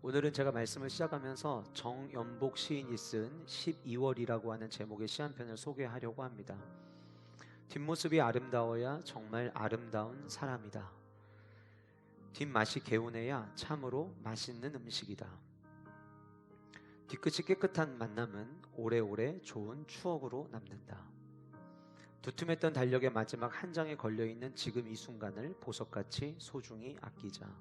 오늘은 제가 말씀을 시작하면서 정연복 시인이 쓴 12월이라고 하는 제목의 시 한 편을 소개하려고 합니다. 뒷모습이 아름다워야 정말 아름다운 사람이다. 뒷맛이 개운해야 참으로 맛있는 음식이다. 뒤끝이 깨끗한 만남은 오래오래 좋은 추억으로 남는다. 두툼했던 달력의 마지막 한 장에 걸려있는 지금 이 순간을 보석같이 소중히 아끼자.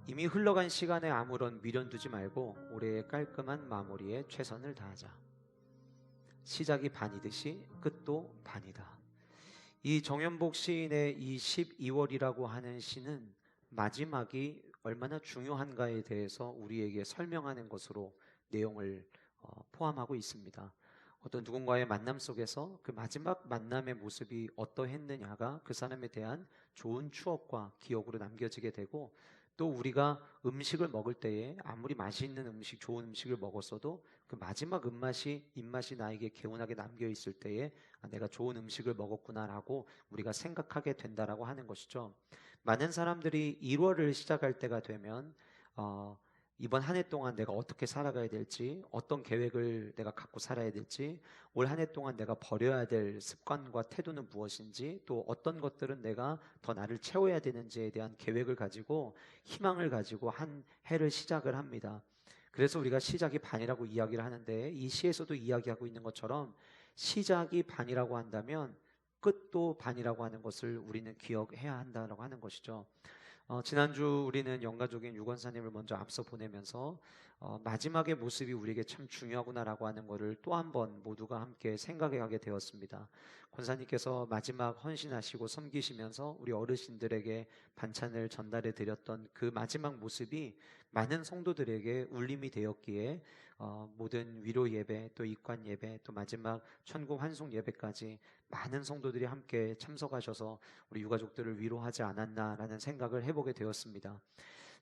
이미 흘러간 시간에 아무런 미련 두지 말고 올해의 깔끔한 마무리에 최선을 다하자. 시작이 반이듯이 끝도 반이다. 이 정연복 시인의 이 12월이라고 하는 시는 마지막이 얼마나 중요한가에 대해서 우리에게 설명하는 것으로 내용을 포함하고 있습니다. 어떤 누군가의 만남 속에서 그 마지막 만남의 모습이 어떠했느냐가 그 사람에 대한 좋은 추억과 기억으로 남겨지게 되고, 또 우리가 음식을 먹을 때에 아무리 맛있는 음식, 좋은 음식을 먹었어도 그 마지막 입맛이 나에게 개운하게 남겨 있을 때에 내가 좋은 음식을 먹었구나라고 우리가 생각하게 된다라고 하는 것이죠. 많은 사람들이 1월을 시작할 때가 되면 이번 한 해 동안 내가 어떻게 살아가야 될지, 어떤 계획을 내가 갖고 살아야 될지, 올 한 해 동안 내가 버려야 될 습관과 태도는 무엇인지, 또 어떤 것들은 내가 더 나를 채워야 되는지에 대한 계획을 가지고 희망을 가지고 한 해를 시작을 합니다. 그래서 우리가 시작이 반이라고 이야기를 하는데, 이 시에서도 이야기하고 있는 것처럼 시작이 반이라고 한다면 끝도 반이라고 하는 것을 우리는 기억해야 한다라고 하는 것이죠. 지난주 우리는 영가족인 유권사님을 먼저 앞서 보내면서 마지막의 모습이 우리에게 참 중요하구나라고 하는 것을 또 한 번 모두가 함께 생각하게 되었습니다. 권사님께서 마지막 헌신하시고 섬기시면서 우리 어르신들에게 반찬을 전달해 드렸던 그 마지막 모습이 많은 성도들에게 울림이 되었기에 모든 위로 예배, 또 입관 예배, 또 마지막 천국 환송 예배까지 많은 성도들이 함께 참석하셔서 우리 유가족들을 위로하지 않았나라는 생각을 해보게 되었습니다.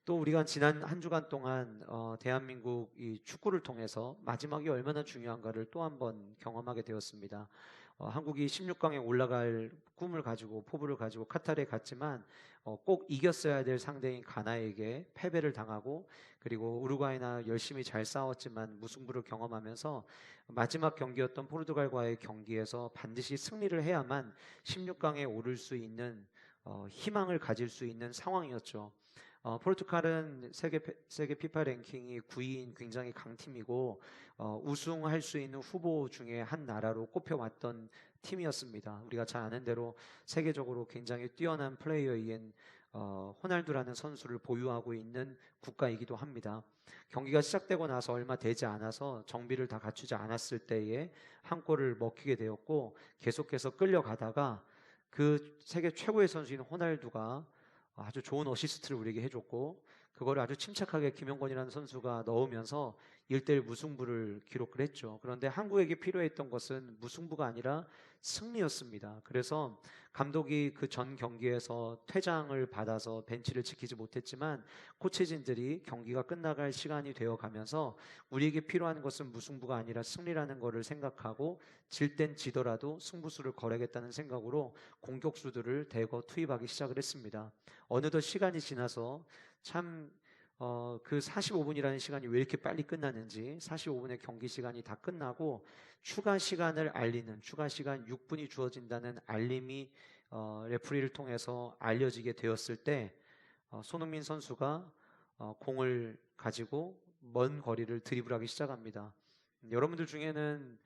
또 우리가 지난 한 주간 동안 대한민국 이 축구를 통해서 마지막이 얼마나 중요한가를 또 한 번 경험하게 되었습니다. 한국이 16강에 올라갈 꿈을 가지고 포부를 가지고 카타르에 갔지만 꼭 이겼어야 될 상대인 가나에게 패배를 당하고, 그리고 우루과이나 열심히 잘 싸웠지만 무승부를 경험하면서 마지막 경기였던 포르투갈과의 경기에서 반드시 승리를 해야만 16강에 오를 수 있는 희망을 가질 수 있는 상황이었죠. 포르투갈은 세계 피파 랭킹이 9위인 굉장히 강팀이고 우승할 수 있는 후보 중에 한 나라로 꼽혀왔던 팀이었습니다. 우리가 잘 아는 대로 세계적으로 굉장히 뛰어난 플레이어인 호날두라는 선수를 보유하고 있는 국가이기도 합니다. 경기가 시작되고 나서 얼마 되지 않아서 정비를 다 갖추지 않았을 때에 한 골을 먹히게 되었고, 계속해서 끌려가다가 그 세계 최고의 선수인 호날두가 아주 좋은 어시스트를 우리에게 해줬고, 그거를 아주 침착하게 김영권이라는 선수가 넣으면서 1대1 무승부를 기록을 했죠. 그런데 한국에게 필요했던 것은 무승부가 아니라 승리였습니다. 그래서 감독이 그 전 경기에서 퇴장을 받아서 벤치를 지키지 못했지만 코치진들이 경기가 끝나갈 시간이 되어 가면서 우리에게 필요한 것은 무승부가 아니라 승리라는 것을 생각하고, 질 땐 지더라도 승부수를 걸어야겠다는 생각으로 공격수들을 대거 투입하기 시작을 했습니다. 어느덧 시간이 지나서 참 그 45분이라는 시간이 왜 이렇게 빨리 끝나는지, 45분의 경기 시간이 다 끝나고 추가 시간을 알리는, 추가 시간 6분이 주어진다는 알림이 레프리를 통해서 알려지게 되었을 때 손흥민 선수가 공을 가지고 먼 거리를 드리블하기 시작합니다. 여러분들 중에는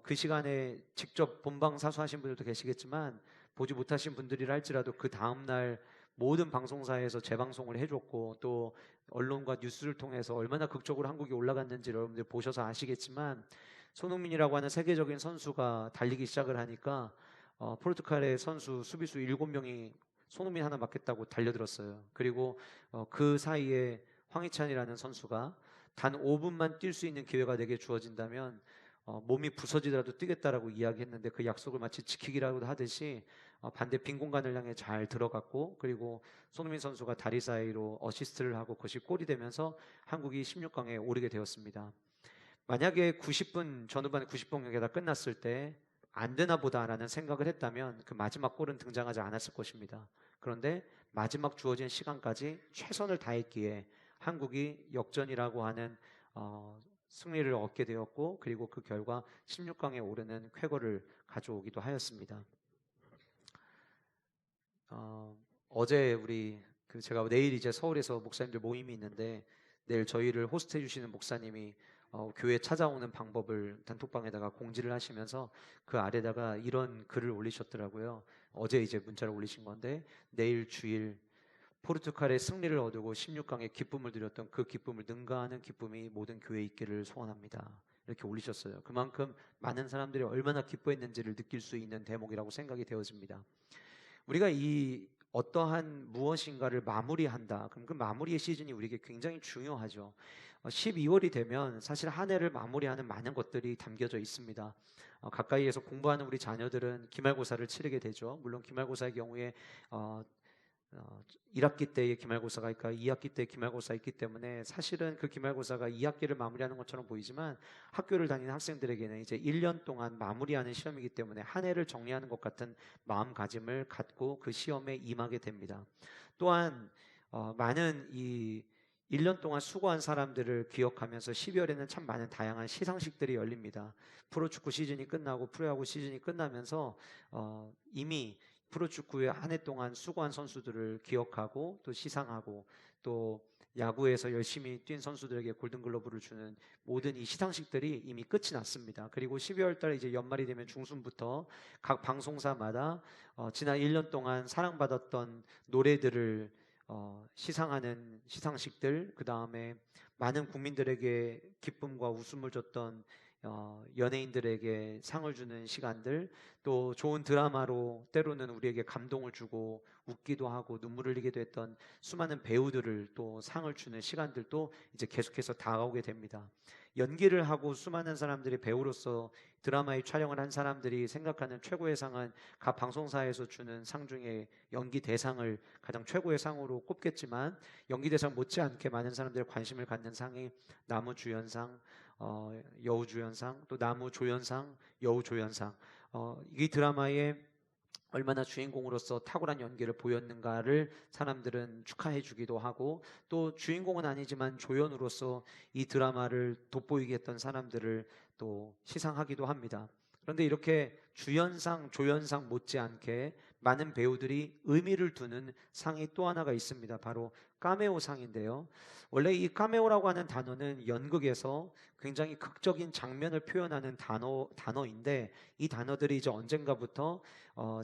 그 시간에 직접 본방사수하신 분들도 계시겠지만, 보지 못하신 분들이라 할지라도 그 다음날 모든 방송사에서 재방송을 해줬고, 또 언론과 뉴스를 통해서 얼마나 극적으로 한국이 올라갔는지 여러분들 보셔서 아시겠지만, 손흥민이라고 하는 세계적인 선수가 달리기 시작을 하니까 포르투갈의 선수 수비수 7명이 손흥민 하나 맞겠다고 달려들었어요. 그리고 그 사이에 황희찬이라는 선수가 단 5분만 뛸 수 있는 기회가 내게 주어진다면 몸이 부서지더라도 뛰겠다라고 이야기했는데, 그 약속을 마치 지키기라도 하듯이 반대 빈 공간을 향해 잘 들어갔고, 그리고 손흥민 선수가 다리 사이로 어시스트를 하고 그것이 골이 되면서 한국이 16강에 오르게 되었습니다. 만약에 90분, 전후반 90분 경기가 끝났을 때 안 되나 보다라는 생각을 했다면 그 마지막 골은 등장하지 않았을 것입니다. 그런데 마지막 주어진 시간까지 최선을 다했기에 한국이 역전이라고 하는 승리를 얻게 되었고, 그리고 그 결과 16강에 오르는 쾌거를 가져오기도 하였습니다. 어제 제가 내일 이제 서울에서 목사님들 모임이 있는데, 내일 저희를 호스트해 주시는 목사님이 교회 찾아오는 방법을 단톡방에다가 공지를 하시면서 그 아래다가 이런 글을 올리셨더라고요. 어제 이제 문자를 올리신 건데, 내일 주일 포르투갈의 승리를 얻고 16강에 기쁨을 드렸던 그 기쁨을 능가하는 기쁨이 모든 교회에 있기를 소원합니다. 이렇게 올리셨어요. 그만큼 많은 사람들이 얼마나 기뻐했는지를 느낄 수 있는 대목이라고 생각이 되어집니다. 우리가 이 어떠한 무엇인가를 마무리한다. 그럼 그 마무리의 시즌이 우리에게 굉장히 중요하죠. 12월이 되면 사실 한 해를 마무리하는 많은 것들이 담겨져 있습니다. 가까이에서 공부하는 우리 자녀들은 기말고사를 치르게 되죠. 물론 기말고사의 경우에 1학기 때의 기말고사가 있고 2학기 때 기말고사가 있기 때문에 사실은 그 기말고사가 2학기를 마무리하는 것처럼 보이지만, 학교를 다니는 학생들에게는 이제 1년 동안 마무리하는 시험이기 때문에 한 해를 정리하는 것 같은 마음가짐을 갖고 그 시험에 임하게 됩니다. 또한 많은 이 1년 동안 수고한 사람들을 기억하면서 12월에는 참 많은 다양한 시상식들이 열립니다. 프로축구 시즌이 끝나고 프로야구 시즌이 끝나면서 이미 프로축구에 한 해 동안 수고한 선수들을 기억하고 또 시상하고, 또 야구에서 열심히 뛴 선수들에게 골든글러브를 주는 모든 이 시상식들이 이미 끝이 났습니다. 그리고 12월 달에 이제 연말이 되면 중순부터 각 방송사마다 지난 1년 동안 사랑받았던 노래들을 시상하는 시상식들, 그 다음에 많은 국민들에게 기쁨과 웃음을 줬던 연예인들에게 상을 주는 시간들, 또 좋은 드라마로 때로는 우리에게 감동을 주고 웃기도 하고 눈물을 흘리기도 했던 수많은 배우들을 또 상을 주는 시간들도 이제 계속해서 다가오게 됩니다. 연기를 하고 수많은 사람들이 배우로서 드라마의 촬영을 한 사람들이 생각하는 최고의 상은 각 방송사에서 주는 상 중에 연기 대상을 가장 최고의 상으로 꼽겠지만, 연기 대상 못지않게 많은 사람들이 관심을 갖는 상이 나무주연상, 여우주연상, 또 나무조연상, 여우조연상. 이 드라마에 얼마나 주인공으로서 탁월한 연기를 보였는가를 사람들은 축하해 주기도 하고, 또 주인공은 아니지만 조연으로서 이 드라마를 돋보이게 했던 사람들을 또 시상하기도 합니다. 그런데 이렇게 주연상, 조연상 못지않게 많은 배우들이 의미를 두는 상이 또 하나가 있습니다. 바로 카메오상인데요. 원래 이 카메오라고 하는 단어는 연극에서 굉장히 극적인 장면을 표현하는 단어인데, 이 단어들이 이제 언젠가부터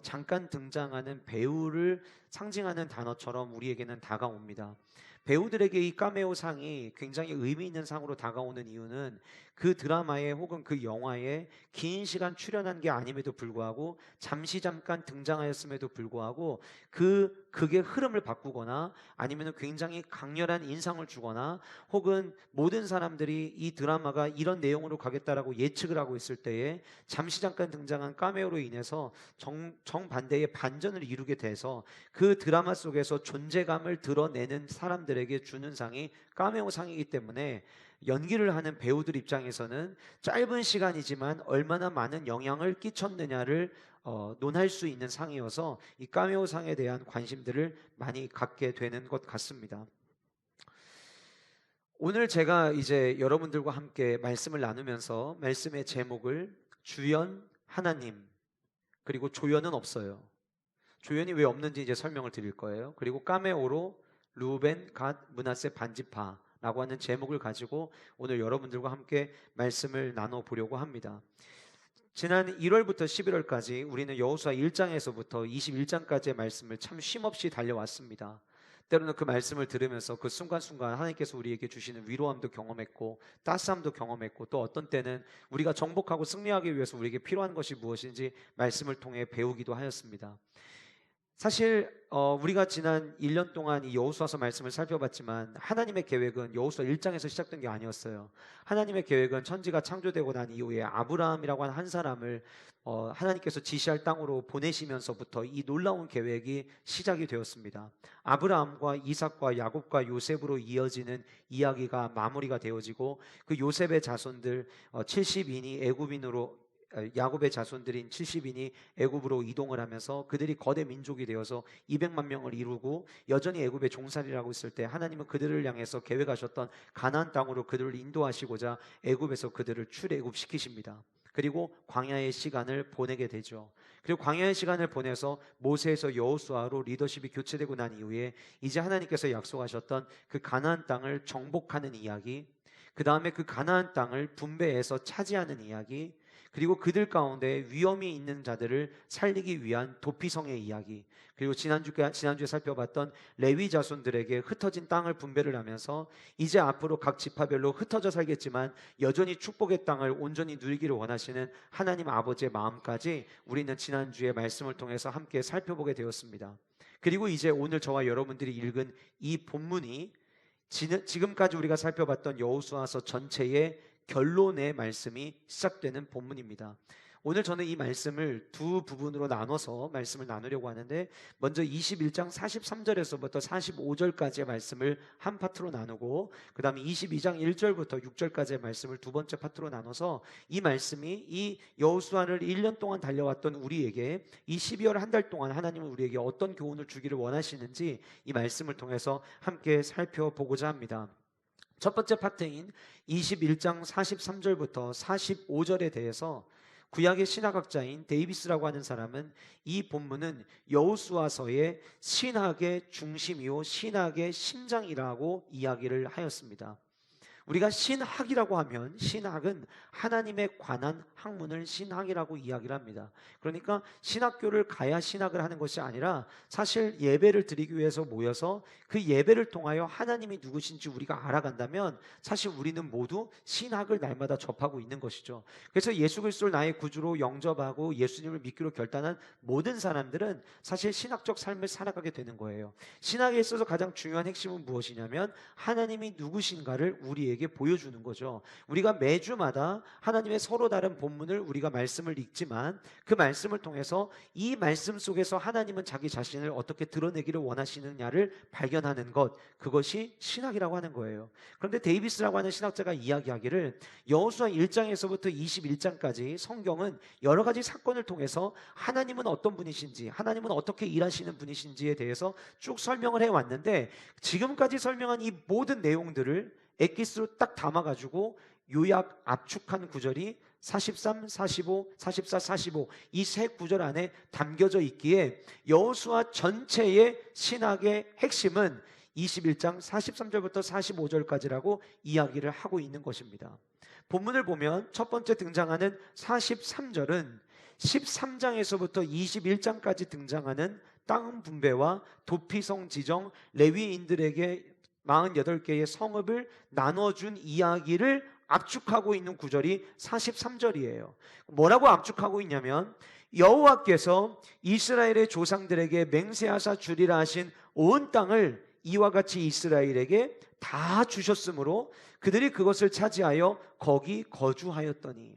잠깐 등장하는 배우를 상징하는 단어처럼 우리에게는 다가옵니다. 배우들에게 이 카메오상이 굉장히 의미 있는 상으로 다가오는 이유는 그 드라마에 혹은 그 영화에 긴 시간 출연한 게 아님에도 불구하고, 잠깐 등장하였음에도 불구하고 그 극의 흐름을 바꾸거나 아니면 굉장히 강렬한 인상을 주거나, 혹은 모든 사람들이 이 드라마가 이런 내용으로 가겠다라고 예측을 하고 있을 때에 잠깐 등장한 카메오로 인해서 정반대의 반전을 이루게 돼서 그 드라마 속에서 존재감을 드러내는 사람들에게 주는 상이 카메오상이기 때문에, 연기를 하는 배우들 입장에서는 짧은 시간이지만 얼마나 많은 영향을 끼쳤느냐를 논할 수 있는 상이어서 이 카메오상에 대한 관심들을 많이 갖게 되는 것 같습니다. 오늘 제가 이제 여러분들과 함께 말씀을 나누면서 말씀의 제목을 주연 하나님, 그리고 조연은 없어요. 조연이 왜 없는지 이제 설명을 드릴 거예요. 그리고 카메오로 루벤, 갓, 므낫세, 반지파라고 하는 제목을 가지고 오늘 여러분들과 함께 말씀을 나눠보려고 합니다. 지난 1월부터 11월까지 우리는 여호수아 1장에서부터 21장까지의 말씀을 참 쉼없이 달려왔습니다. 때로는 그 말씀을 들으면서 그 순간순간 하나님께서 우리에게 주시는 위로함도 경험했고 따스함도 경험했고, 또 어떤 때는 우리가 정복하고 승리하기 위해서 우리에게 필요한 것이 무엇인지 말씀을 통해 배우기도 하였습니다. 사실 우리가 지난 1년 동안 이 여호수아서 말씀을 살펴봤지만, 하나님의 계획은 여호수아 1장에서 시작된 게 아니었어요. 하나님의 계획은 천지가 창조되고 난 이후에 아브라함이라고 하는 한 사람을 하나님께서 지시할 땅으로 보내시면서부터 이 놀라운 계획이 시작이 되었습니다. 아브라함과 이삭과 야곱과 요셉으로 이어지는 이야기가 마무리가 되어지고, 그 요셉의 자손들 70인이 야곱의 자손들인 70인이 애굽으로 이동을 하면서 그들이 거대 민족이 되어서 200만 명을 이루고 여전히 애굽의 종살이라고 있을 때 하나님은 그들을 향해서 계획하셨던 가나안 땅으로 그들을 인도하시고자 애굽에서 그들을 출애굽시키십니다. 그리고 광야의 시간을 보내게 되죠. 그리고 광야의 시간을 보내서 모세에서 여호수아로 리더십이 교체되고 난 이후에 이제 하나님께서 약속하셨던 그 가나안 땅을 정복하는 이야기, 그 다음에 그 가나안 땅을 분배해서 차지하는 이야기, 그리고 그들 가운데 위험이 있는 자들을 살리기 위한 도피성의 이야기, 그리고 지난주에 살펴봤던 레위 자손들에게 흩어진 땅을 분배를 하면서 이제 앞으로 각 지파별로 흩어져 살겠지만 여전히 축복의 땅을 온전히 누리기를 원하시는 하나님 아버지의 마음까지 우리는 지난주의 말씀을 통해서 함께 살펴보게 되었습니다. 그리고 이제 오늘 저와 여러분들이 읽은 이 본문이 지금까지 우리가 살펴봤던 여호수아서 전체의 결론의 말씀이 시작되는 본문입니다. 오늘 저는 이 말씀을 두 부분으로 나눠서 말씀을 나누려고 하는데, 먼저 21장 43절에서부터 45절까지의 말씀을 한 파트로 나누고, 그 다음에 22장 1절부터 6절까지의 말씀을 두 번째 파트로 나눠서 이 말씀이 이 여호수아를 1년 동안 달려왔던 우리에게 이 12월 한 달 동안 하나님은 우리에게 어떤 교훈을 주기를 원하시는지 이 말씀을 통해서 함께 살펴보고자 합니다. 첫 번째 파트인 21장 43절부터 45절에 대해서 구약의 신학학자인 데이비스라고 하는 사람은 이 본문은 여호수아서의 신학의 중심이요 신학의 심장이라고 이야기를 하였습니다. 우리가 신학이라고 하면 신학은 하나님에 관한 학문을 신학이라고 이야기를 합니다. 그러니까 신학교를 가야 신학을 하는 것이 아니라 사실 예배를 드리기 위해서 모여서 그 예배를 통하여 하나님이 누구신지 우리가 알아간다면 사실 우리는 모두 신학을 날마다 접하고 있는 것이죠. 그래서 예수 그리스도를 나의 구주로 영접하고 예수님을 믿기로 결단한 모든 사람들은 사실 신학적 삶을 살아가게 되는 거예요. 신학에 있어서 가장 중요한 핵심은 무엇이냐면 하나님이 누구신가를 우리에게 보여주는 거죠. 우리가 매주마다 하나님의 서로 다른 본문을 우리가 말씀을 읽지만 그 말씀을 통해서 이 말씀 속에서 하나님은 자기 자신을 어떻게 드러내기를 원하시느냐를 발견하는 것, 그것이 신학이라고 하는 거예요. 그런데 데이비스라고 하는 신학자가 이야기하기를 여호수아 1장에서부터 21장까지 성경은 여러 가지 사건을 통해서 하나님은 어떤 분이신지, 하나님은 어떻게 일하시는 분이신지에 대해서 쭉 설명을 해왔는데, 지금까지 설명한 이 모든 내용들을 엑기스로 딱 담아가지고 요약 압축한 구절이 43, 45, 44, 45 이 세 구절 안에 담겨져 있기에 여호수아 전체의 신학의 핵심은 21장 43절부터 45절까지라고 이야기를 하고 있는 것입니다. 본문을 보면 첫 번째 등장하는 43절은 13장에서부터 21장까지 등장하는 땅 분배와 도피성 지정, 레위인들에게 48개의 성읍을 나눠준 이야기를 압축하고 있는 구절이 43절이에요. 뭐라고 압축하고 있냐면 여호와께서 이스라엘의 조상들에게 맹세하사 주리라 하신 온 땅을 이와 같이 이스라엘에게 다 주셨으므로 그들이 그것을 차지하여 거기 거주하였더니,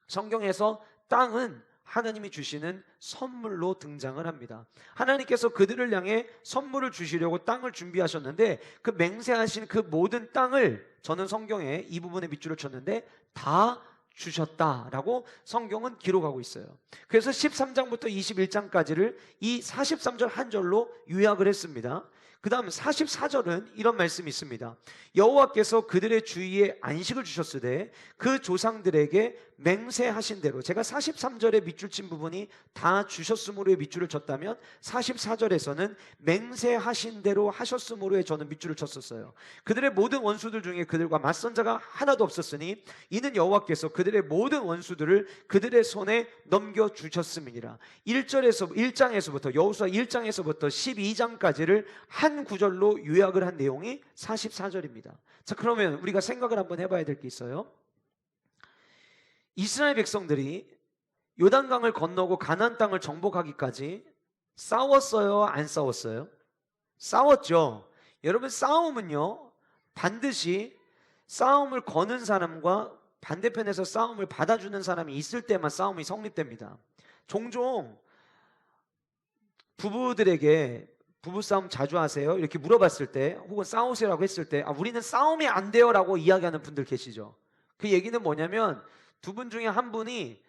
성경에서 땅은 하나님이 주시는 선물로 등장을 합니다. 하나님께서 그들을 향해 선물을 주시려고 땅을 준비하셨는데 그 맹세하신 그 모든 땅을 저는 성경에 이 부분에 밑줄을 쳤는데 다 주셨다라고 성경은 기록하고 있어요. 그래서 13장부터 21장까지를 이 43절 한 절로 요약을 했습니다. 그 다음 44절은 이런 말씀이 있습니다. 여호와께서 그들의 주위에 안식을 주셨으되 그 조상들에게 맹세하신 대로, 제가 43절에 밑줄 친 부분이 다 주셨으므로의 밑줄을 쳤다면 44절에서는 맹세하신 대로 하셨으므로의 저는 밑줄을 쳤었어요. 그들의 모든 원수들 중에 그들과 맞선 자가 하나도 없었으니 이는 여호와께서 그들의 모든 원수들을 그들의 손에 넘겨주셨음이니라. 1장에서부터 여호수아 1장에서부터 12장까지를 한 구절로 요약을 한 내용이 44절입니다. 자, 그러면 우리가 생각을 한번 해봐야 될 게 있어요. 이스라엘 백성들이 요단강을 건너고 가나안 땅을 정복하기까지 싸웠어요? 안 싸웠어요? 싸웠죠. 여러분, 싸움은요 반드시 싸움을 거는 사람과 반대편에서 싸움을 받아주는 사람이 있을 때만 싸움이 성립됩니다. 종종 부부들에게 부부싸움 자주 하세요? 이렇게 물어봤을 때, 혹은 싸우세요라고 했을 때 우리는 싸움이 안 돼요 라고 이야기하는 분들 계시죠. 그 얘기는 뭐냐면 두 분 중에 한 분이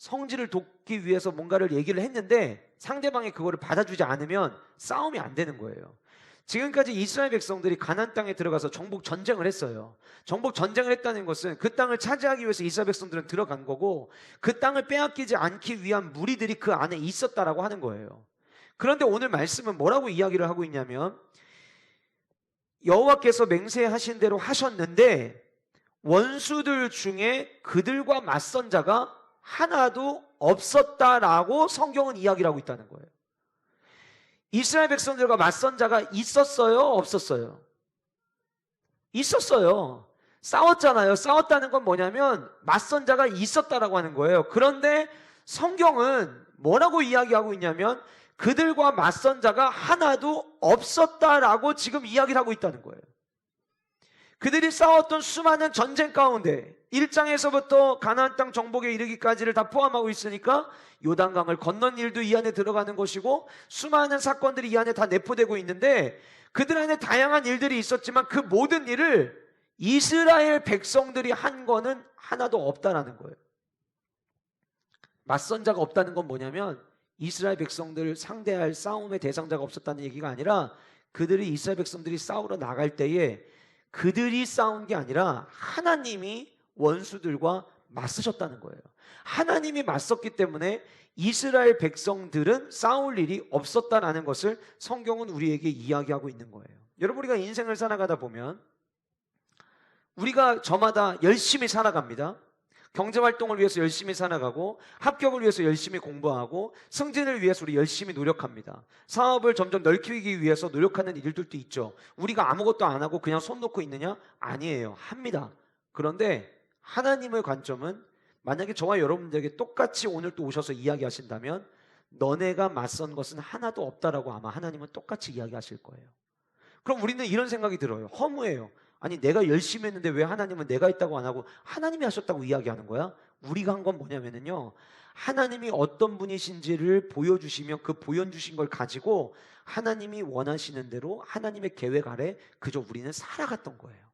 성질을 돋기 위해서 뭔가를 얘기를 했는데 상대방이 그거를 받아주지 않으면 싸움이 안 되는 거예요. 지금까지 이스라엘 백성들이 가나안 땅에 들어가서 정복 전쟁을 했어요. 정복 전쟁을 했다는 것은 그 땅을 차지하기 위해서 이스라엘 백성들은 들어간 거고 그 땅을 빼앗기지 않기 위한 무리들이 그 안에 있었다라고 하는 거예요. 그런데 오늘 말씀은 뭐라고 이야기를 하고 있냐면 여호와께서 맹세하신 대로 하셨는데 원수들 중에 그들과 맞선 자가 하나도 없었다라고 성경은 이야기를 하고 있다는 거예요. 이스라엘 백성들과 맞선 자가 있었어요? 없었어요? 있었어요. 싸웠잖아요. 싸웠다는 건 뭐냐면 맞선 자가 있었다라고 하는 거예요. 그런데 성경은 뭐라고 이야기하고 있냐면 그들과 맞선 자가 하나도 없었다라고 지금 이야기를 하고 있다는 거예요. 그들이 싸웠던 수많은 전쟁 가운데 1장에서부터 가나안 땅 정복에 이르기까지를 다 포함하고 있으니까 요단강을 건넌 일도 이 안에 들어가는 것이고 수많은 사건들이 이 안에 다 내포되고 있는데 그들 안에 다양한 일들이 있었지만 그 모든 일을 이스라엘 백성들이 한 거는 하나도 없다라는 거예요. 맞선 자가 없다는 건 뭐냐면 이스라엘 백성들을 상대할 싸움의 대상자가 없었다는 얘기가 아니라 그들이 이스라엘 백성들이 싸우러 나갈 때에 그들이 싸운 게 아니라 하나님이 원수들과 맞서셨다는 거예요. 하나님이 맞섰기 때문에 이스라엘 백성들은 싸울 일이 없었다라는 것을 성경은 우리에게 이야기하고 있는 거예요. 여러분, 우리가 인생을 살아가다 보면 우리가 저마다 열심히 살아갑니다. 경제활동을 위해서 열심히 살아가고 합격을 위해서 열심히 공부하고 승진을 위해서 우리 열심히 노력합니다. 사업을 점점 넓히기 위해서 노력하는 일들도 있죠. 우리가 아무것도 안 하고 그냥 손 놓고 있느냐? 아니에요. 합니다. 그런데 하나님의 관점은 만약에 저와 여러분들에게 똑같이 오늘 또 오셔서 이야기하신다면 너네가 맞선 것은 하나도 없다라고 아마 하나님은 똑같이 이야기하실 거예요. 그럼 우리는 이런 생각이 들어요. 허무해요. 아니 내가 열심히 했는데 왜 하나님은 내가 했다고 안 하고 하나님이 하셨다고 이야기하는 거야? 우리가 한 건 뭐냐면요, 하나님이 어떤 분이신지를 보여주시면 그 보여주신 걸 가지고 하나님이 원하시는 대로 하나님의 계획 아래 그저 우리는 살아갔던 거예요.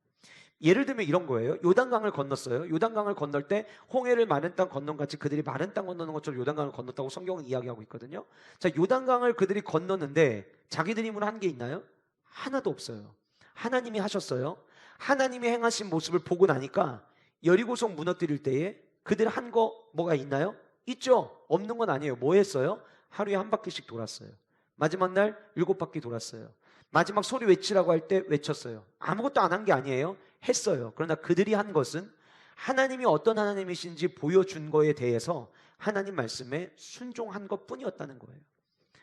예를 들면 이런 거예요. 요단강을 건넜어요. 요단강을 건널 때 홍해를 마른 땅 건넌 같이 그들이 마른 땅 건너는 것처럼 요단강을 건넜다고 성경은 이야기하고 있거든요. 자, 요단강을 그들이 건넜는데 자기들 힘으로 한 게 있나요? 하나도 없어요. 하나님이 하셨어요. 하나님이 행하신 모습을 보고 나니까 여리고성 무너뜨릴 때에 그들 한 거 뭐가 있나요? 있죠. 없는 건 아니에요. 뭐 했어요? 하루에 한 바퀴씩 돌았어요. 마지막 날 7바퀴 돌았어요. 마지막 소리 외치라고 할 때 외쳤어요. 아무것도 안 한 게 아니에요. 했어요. 그러나 그들이 한 것은 하나님이 어떤 하나님이신지 보여준 거에 대해서 하나님 말씀에 순종한 것 뿐이었다는 거예요.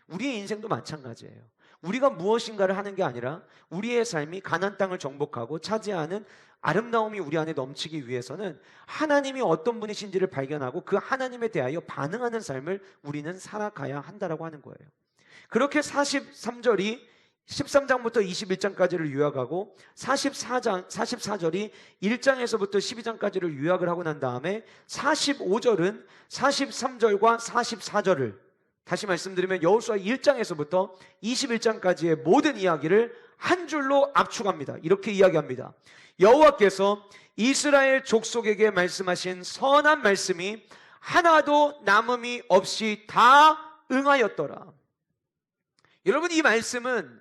우리의 인생도 마찬가지예요. 우리가 무엇인가를 하는 게 아니라 우리의 삶이 가나안 땅을 정복하고 차지하는 아름다움이 우리 안에 넘치기 위해서는 하나님이 어떤 분이신지를 발견하고 그 하나님에 대하여 반응하는 삶을 우리는 살아가야 한다라고 하는 거예요. 그렇게 43절이 13장부터 21장까지를 요약하고 44절이 1장에서부터 12장까지를 요약을 하고 난 다음에 45절은 43절과 44절을 다시 말씀드리면 여호수아 1장에서부터 21장까지의 모든 이야기를 한 줄로 압축합니다. 이렇게 이야기합니다. 여호와께서 이스라엘 족속에게 말씀하신 선한 말씀이 하나도 남음이 없이 다 응하였더라. 여러분, 이 말씀은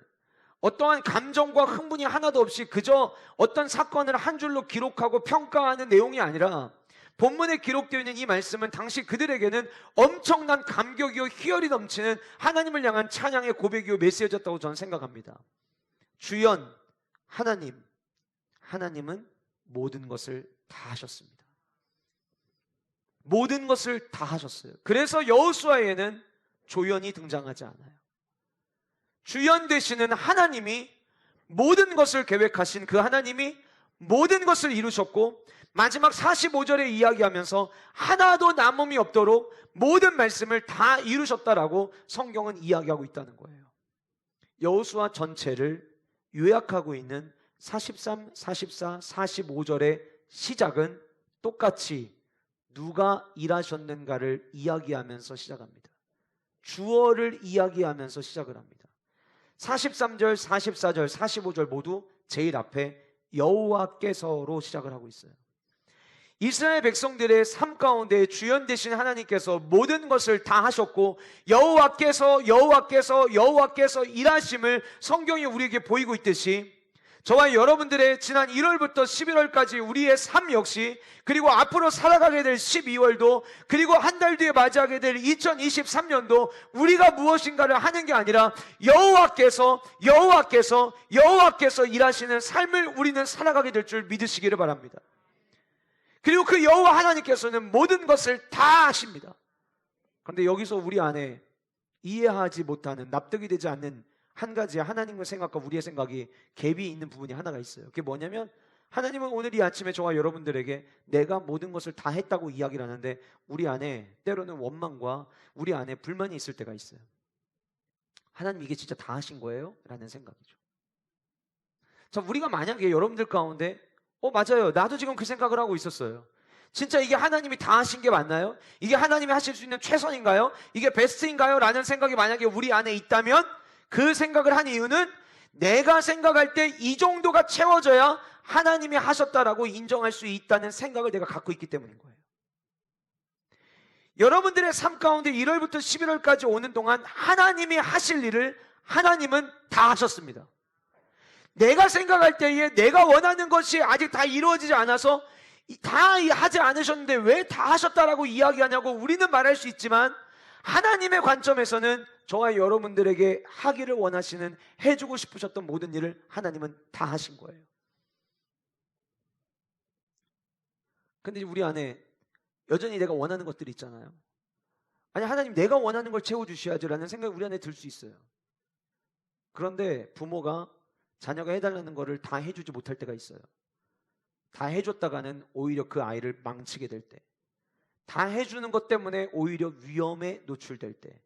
어떠한 감정과 흥분이 하나도 없이 그저 어떤 사건을 한 줄로 기록하고 평가하는 내용이 아니라 본문에 기록되어 있는 이 말씀은 당시 그들에게는 엄청난 감격이요 희열이 넘치는 하나님을 향한 찬양의 고백이요 메시지였다고 저는 생각합니다. 주연 하나님은 모든 것을 다 하셨습니다. 모든 것을 다 하셨어요. 그래서 여호수아에는 조연이 등장하지 않아요. 주연 되시는 하나님이 모든 것을 계획하신 그 하나님이 모든 것을 이루셨고 마지막 45절에 이야기하면서 하나도 남음이 없도록 모든 말씀을 다 이루셨다라고 성경은 이야기하고 있다는 거예요. 여호수아 전체를 요약하고 있는 43, 44, 45절의 시작은 똑같이 누가 일하셨는가를 이야기하면서 시작합니다. 주어를 이야기하면서 시작을 합니다. 43절, 44절, 45절 모두 제일 앞에 여호와께서로 시작을 하고 있어요. 이스라엘 백성들의 삶 가운데 주연 되신 하나님께서 모든 것을 다 하셨고 여호와께서 일하심을 성경이 우리에게 보이고 있듯이 저와 여러분들의 지난 1월부터 11월까지 우리의 삶 역시, 그리고 앞으로 살아가게 될 12월도, 그리고 한 달 뒤에 맞이하게 될 2023년도 우리가 무엇인가를 하는 게 아니라 여호와께서 일하시는 삶을 우리는 살아가게 될 줄 믿으시기를 바랍니다. 그리고 그 여호와 하나님께서는 모든 것을 다 하십니다. 그런데 여기서 우리 안에 이해하지 못하는, 납득이 되지 않는 한 가지 하나님의 생각과 우리의 생각이 갭이 있는 부분이 하나가 있어요. 그게 뭐냐면, 하나님은 오늘 이 아침에 저와 여러분들에게 내가 모든 것을 다 했다고 이야기를 하는데 우리 안에 때로는 원망과 우리 안에 불만이 있을 때가 있어요. 하나님 이게 진짜 다 하신 거예요? 라는 생각이죠. 자, 우리가 만약에 여러분들 가운데 맞아요, 나도 지금 그 생각을 하고 있었어요. 진짜 이게 하나님이 다 하신 게 맞나요? 이게 하나님이 하실 수 있는 최선인가요? 이게 베스트인가요? 라는 생각이 만약에 우리 안에 있다면, 그 생각을 한 이유는 내가 생각할 때 이 정도가 채워져야 하나님이 하셨다라고 인정할 수 있다는 생각을 내가 갖고 있기 때문인 거예요. 여러분들의 삶 가운데 1월부터 11월까지 오는 동안 하나님이 하실 일을 하나님은 다 하셨습니다. 내가 생각할 때에 내가 원하는 것이 아직 다 이루어지지 않아서 다 하지 않으셨는데 왜 다 하셨다라고 이야기하냐고 우리는 말할 수 있지만, 하나님의 관점에서는 저와 여러분들에게 하기를 원하시는, 해주고 싶으셨던 모든 일을 하나님은 다 하신 거예요. 근데 우리 안에 여전히 내가 원하는 것들이 있잖아요. 아니, 하나님 내가 원하는 걸 채워주셔야지라는 생각이 우리 안에 들 수 있어요. 그런데 부모가 자녀가 해달라는 거를 다 해주지 못할 때가 있어요. 다 해줬다가는 오히려 그 아이를 망치게 될 때, 다 해주는 것 때문에 오히려 위험에 노출될 때,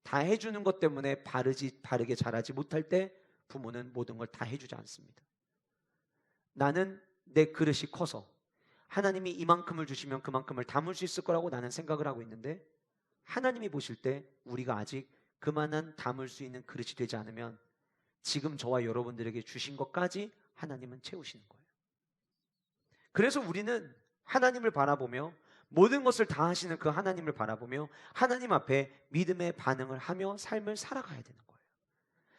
다 해주는 것 때문에 바르게 자라지 못할 때 부모는 모든 걸 다 해주지 않습니다. 나는 내 그릇이 커서 하나님이 이만큼을 주시면 그만큼을 담을 수 있을 거라고 나는 생각을 하고 있는데, 하나님이 보실 때 우리가 아직 그만한 담을 수 있는 그릇이 되지 않으면 지금 저와 여러분들에게 주신 것까지 하나님은 채우시는 거예요. 그래서 우리는 하나님을 바라보며, 모든 것을 다 하시는 그 하나님을 바라보며 하나님 앞에 믿음의 반응을 하며 삶을 살아가야 되는 거예요.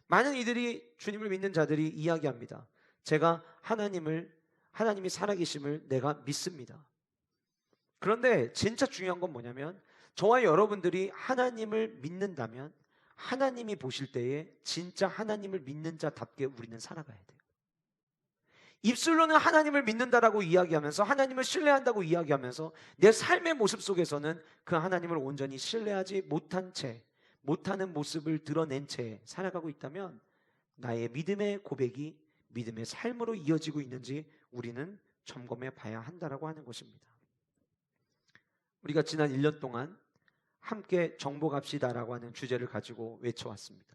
많은 이들이, 주님을 믿는 자들이 이야기합니다. 제가 하나님이 살아계심을 내가 믿습니다. 그런데 진짜 중요한 건 뭐냐면, 저와 여러분들이 하나님을 믿는다면 하나님이 보실 때에 진짜 하나님을 믿는 자답게 우리는 살아가야 돼요. 입술로는 하나님을 믿는다라고 이야기하면서, 하나님을 신뢰한다고 이야기하면서 내 삶의 모습 속에서는 그 하나님을 온전히 신뢰하지 못한 채, 못하는 모습을 드러낸 채 살아가고 있다면 나의 믿음의 고백이 믿음의 삶으로 이어지고 있는지 우리는 점검해 봐야 한다라고 하는 것입니다. 우리가 지난 1년 동안 함께 정복합시다라고 하는 주제를 가지고 외쳐왔습니다.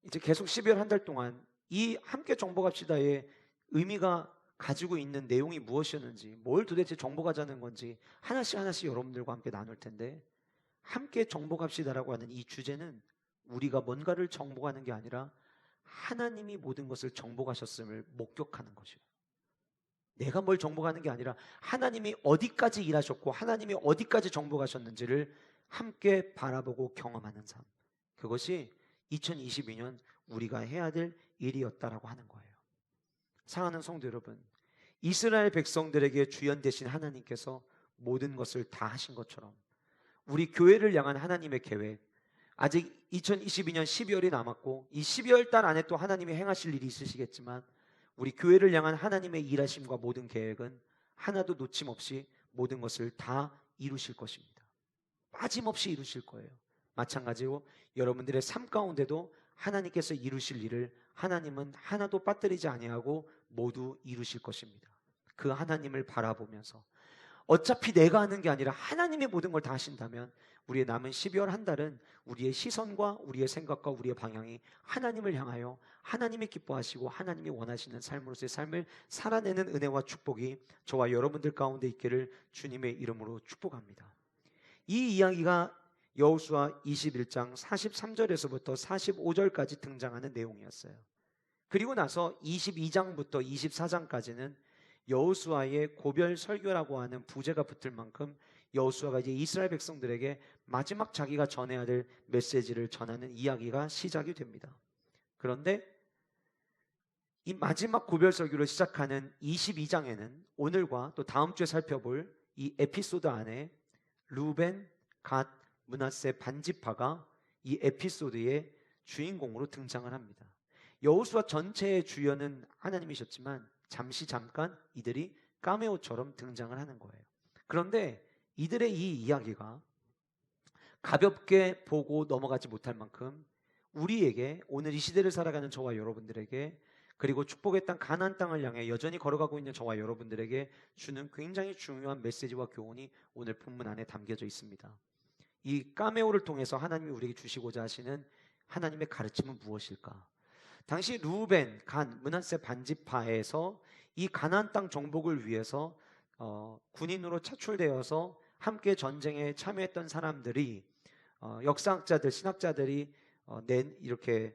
이제 계속 12월 한 달 동안 이 함께 정복합시다의 의미가 가지고 있는 내용이 무엇이었는지, 뭘 도대체 정복하자는 건지 하나씩 여러분들과 함께 나눌 텐데, 함께 정복합시다라고 하는 이 주제는 우리가 뭔가를 정복하는 게 아니라 하나님이 모든 것을 정복하셨음을 목격하는 것이에요. 내가 뭘 정복하는 게 아니라 하나님이 어디까지 일하셨고 하나님이 어디까지 정복하셨는지를 함께 바라보고 경험하는 삶, 그것이 2022년 우리가 해야 될 일이었다라고 하는 거예요. 사랑하는 성도 여러분, 이스라엘 백성들에게 주연 되신 하나님께서 모든 것을 다 하신 것처럼 우리 교회를 향한 하나님의 계획, 아직 2022년 12월이 남았고 이 12월 달 안에 또 하나님이 행하실 일이 있으시겠지만, 우리 교회를 향한 하나님의 일하심과 모든 계획은 하나도 놓침없이 모든 것을 다 이루실 것입니다. 빠짐없이 이루실 거예요. 마찬가지로 여러분들의 삶 가운데도 하나님께서 이루실 일을 하나님은 하나도 빠뜨리지 아니하고 모두 이루실 것입니다. 그 하나님을 바라보면서, 어차피 내가 하는 게 아니라 하나님이 모든 걸 다 하신다면 우리의 남은 12월 한 달은 우리의 시선과 우리의 생각과 우리의 방향이 하나님을 향하여 하나님이 기뻐하시고 하나님이 원하시는 삶으로서의 삶을 살아내는 은혜와 축복이 저와 여러분들 가운데 있기를 주님의 이름으로 축복합니다. 이 이야기가 여호수아 21장 43절에서부터 45절까지 등장하는 내용이었어요. 그리고 나서 22장부터 24장까지는 여호수아의 고별 설교라고 하는 부제가 붙을 만큼 여호수아가 이제 이스라엘 백성들에게 마지막 자기가 전해야 될 메시지를 전하는 이야기가 시작이 됩니다. 그런데 이 마지막 고별 설교를 시작하는 22장에는 오늘과 또 다음 주에 살펴볼 이 에피소드 안에 루벤, 갓, 므낫세 반지파가 이 에피소드의 주인공으로 등장을 합니다. 여호수아 전체의 주연은 하나님이셨지만 잠깐 이들이 카메오처럼 등장을 하는 거예요. 그런데 이들의 이 이야기가 가볍게 보고 넘어가지 못할 만큼 우리에게, 오늘 이 시대를 살아가는 저와 여러분들에게, 그리고 축복의 땅 가나안 땅을 향해 여전히 걸어가고 있는 저와 여러분들에게 주는 굉장히 중요한 메시지와 교훈이 오늘 본문 안에 담겨져 있습니다. 이 카메오를 통해서 하나님이 우리에게 주시고자 하시는 하나님의 가르침은 무엇일까? 당시 루벤, 갓, 므낫세 반지파에서 이 가나안 땅 정복을 위해서 군인으로 차출되어서 함께 전쟁에 참여했던 사람들이 역사학자들, 신학자들이 이렇게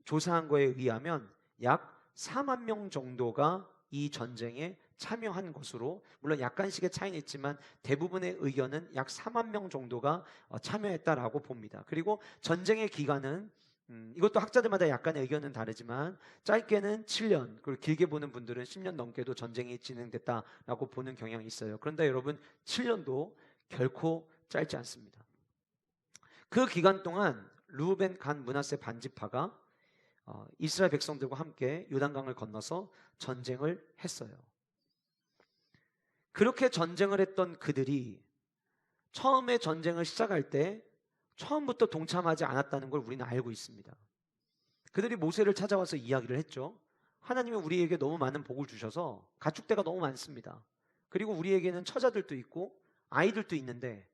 조사한 거에 의하면 약 4만 명 정도가 이 전쟁에 참여한 것으로, 물론 약간씩의 차이는 있지만 대부분의 의견은 약 4만 명 정도가 참여했다라고 봅니다. 그리고 전쟁의 기간은 이것도 학자들마다 약간의 의견은 다르지만 짧게는 7년, 그리고 길게 보는 분들은 10년 넘게도 전쟁이 진행됐다라고 보는 경향이 있어요. 그런데 여러분, 7년도 결코 짧지 않습니다. 그 기간 동안 루벤, 갓, 므낫세 반지파가 이스라엘 백성들과 함께 요단강을 건너서 전쟁을 했어요. 그렇게 전쟁을 했던 그들이 처음에 전쟁을 시작할 때 처음부터 동참하지 않았다는 걸 우리는 알고 있습니다. 그들이 모세를 찾아와서 이야기를 했죠. 하나님이 우리에게 너무 많은 복을 주셔서 가축대가 너무 많습니다. 그리고 우리에게는 처자들도 있고 아이들도 있는데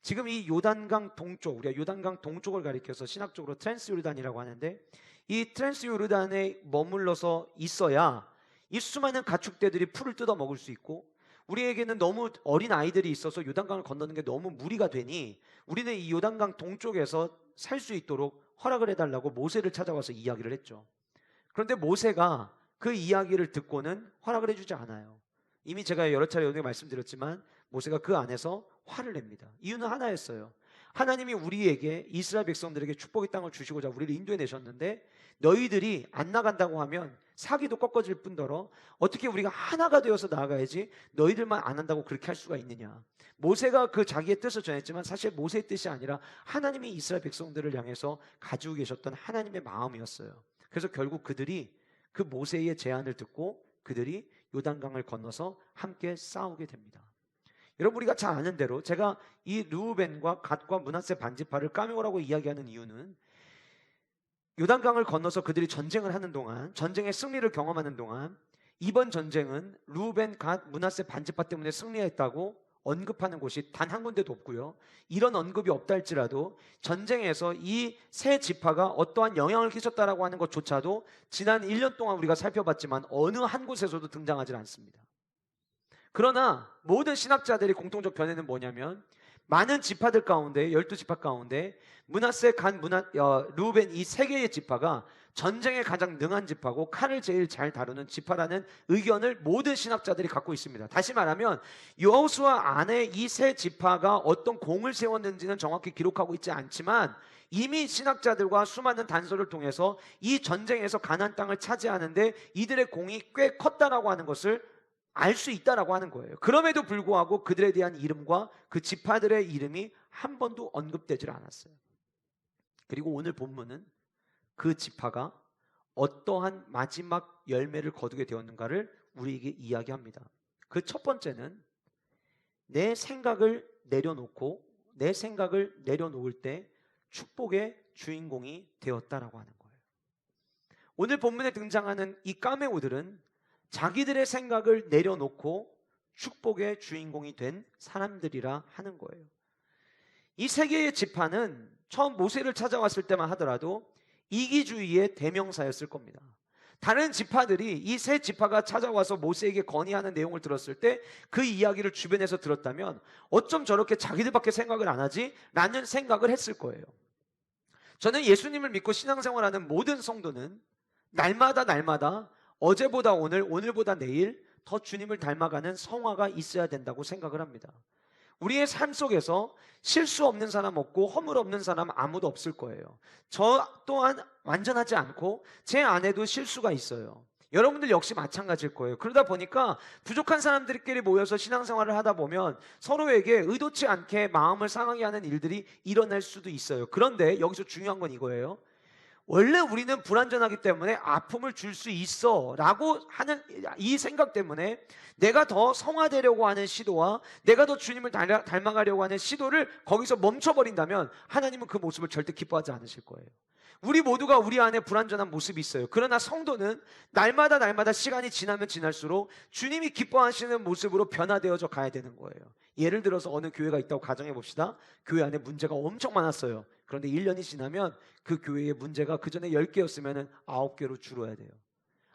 지금 이 요단강 동쪽, 우리가 요단강 동쪽을 가리켜서 신학적으로 트랜스 요르단이라고 하는데, 이 트랜스 요르단에 머물러서 있어야 이 수많은 가축대들이 풀을 뜯어 먹을 수 있고, 우리에게는 너무 어린 아이들이 있어서 요단강을 건너는 게 너무 무리가 되니 우리는 이 요단강 동쪽에서 살 수 있도록 허락을 해달라고 모세를 찾아와서 이야기를 했죠. 그런데 모세가 그 이야기를 듣고는 허락을 해주지 않아요. 이미 제가 여러 차례 여기 말씀드렸지만 모세가 그 안에서 화를 냅니다. 이유는 하나였어요. 하나님이 우리에게, 이스라엘 백성들에게 축복의 땅을 주시고자 우리를 인도해 내셨는데 너희들이 안 나간다고 하면 사기도 꺾어질 뿐더러 어떻게 우리가 하나가 되어서 나아가야지 너희들만 안 한다고 그렇게 할 수가 있느냐. 모세가 그 자기의 뜻을 전했지만 사실 모세의 뜻이 아니라 하나님이 이스라엘 백성들을 향해서 가지고 계셨던 하나님의 마음이었어요. 그래서 결국 그들이 그 모세의 제안을 듣고 그들이 요단강을 건너서 함께 싸우게 됩니다. 여러분, 우리가 잘 아는 대로 제가 이 르우벤과 갓과 므낫세 반지파를 까메오라고 이야기하는 이유는 요단강을 건너서 그들이 전쟁을 하는 동안, 전쟁의 승리를 경험하는 동안 이번 전쟁은 르우벤, 갓, 므낫세 반지파 때문에 승리했다고 언급하는 곳이 단 한 군데도 없고요. 이런 언급이 없다 할지라도 전쟁에서 이 세 지파가 어떠한 영향을 끼쳤다라고 하는 것조차도 지난 1년 동안 우리가 살펴봤지만 어느 한 곳에서도 등장하지 않습니다. 그러나 모든 신학자들의 공통적 견해는 뭐냐면 많은 지파들 가운데, 12지파 가운데 므낫세, 갓, 르우벤 이 세 개의 지파가 전쟁에 가장 능한 지파고 칼을 제일 잘 다루는 지파라는 의견을 모든 신학자들이 갖고 있습니다. 다시 말하면 여호수아 안에 이 세 지파가 어떤 공을 세웠는지는 정확히 기록하고 있지 않지만 이미 신학자들과 수많은 단서를 통해서 이 전쟁에서 가나안 땅을 차지하는데 이들의 공이 꽤 컸다라고 하는 것을 알 수 있다라고 하는 거예요. 그럼에도 불구하고 그들에 대한 이름과 그 지파들의 이름이 한 번도 언급되질 않았어요. 그리고 오늘 본문은 그 지파가 어떠한 마지막 열매를 거두게 되었는가를 우리에게 이야기합니다. 그 첫 번째는 내 생각을 내려놓을 때 축복의 주인공이 되었다라고 하는 거예요. 오늘 본문에 등장하는 이 까메오들은 자기들의 생각을 내려놓고 축복의 주인공이 된 사람들이라 하는 거예요. 이 세 개의 지파는 처음 모세를 찾아왔을 때만 하더라도 이기주의의 대명사였을 겁니다. 다른 지파들이 이 세 지파가 찾아와서 모세에게 건의하는 내용을 들었을 때 그 이야기를 주변에서 들었다면 어쩜 저렇게 자기들밖에 생각을 안 하지? 라는 생각을 했을 거예요. 저는 예수님을 믿고 신앙생활하는 모든 성도는 날마다 어제보다 오늘, 오늘보다 내일 더 주님을 닮아가는 성화가 있어야 된다고 생각을 합니다. 우리의 삶 속에서 실수 없는 사람 없고 허물 없는 사람 아무도 없을 거예요. 저 또한 완전하지 않고 제 안에도 실수가 있어요. 여러분들 역시 마찬가지일 거예요. 그러다 보니까 부족한 사람들끼리 모여서 신앙생활을 하다 보면 서로에게 의도치 않게 마음을 상하게 하는 일들이 일어날 수도 있어요. 그런데 여기서 중요한 건 이거예요. 원래 우리는 불완전하기 때문에 아픔을 줄 수 있어 라고 하는 이 생각 때문에 내가 더 성화되려고 하는 시도와 내가 더 주님을 닮아가려고 하는 시도를 거기서 멈춰버린다면 하나님은 그 모습을 절대 기뻐하지 않으실 거예요. 우리 모두가 우리 안에 불완전한 모습이 있어요. 그러나 성도는 날마다 시간이 지나면 지날수록 주님이 기뻐하시는 모습으로 변화되어져 가야 되는 거예요. 예를 들어서 어느 교회가 있다고 가정해 봅시다. 교회 안에 문제가 엄청 많았어요. 그런데 1년이 지나면 그 교회의 문제가 그 전에 10개였으면 9개로 줄어야 돼요.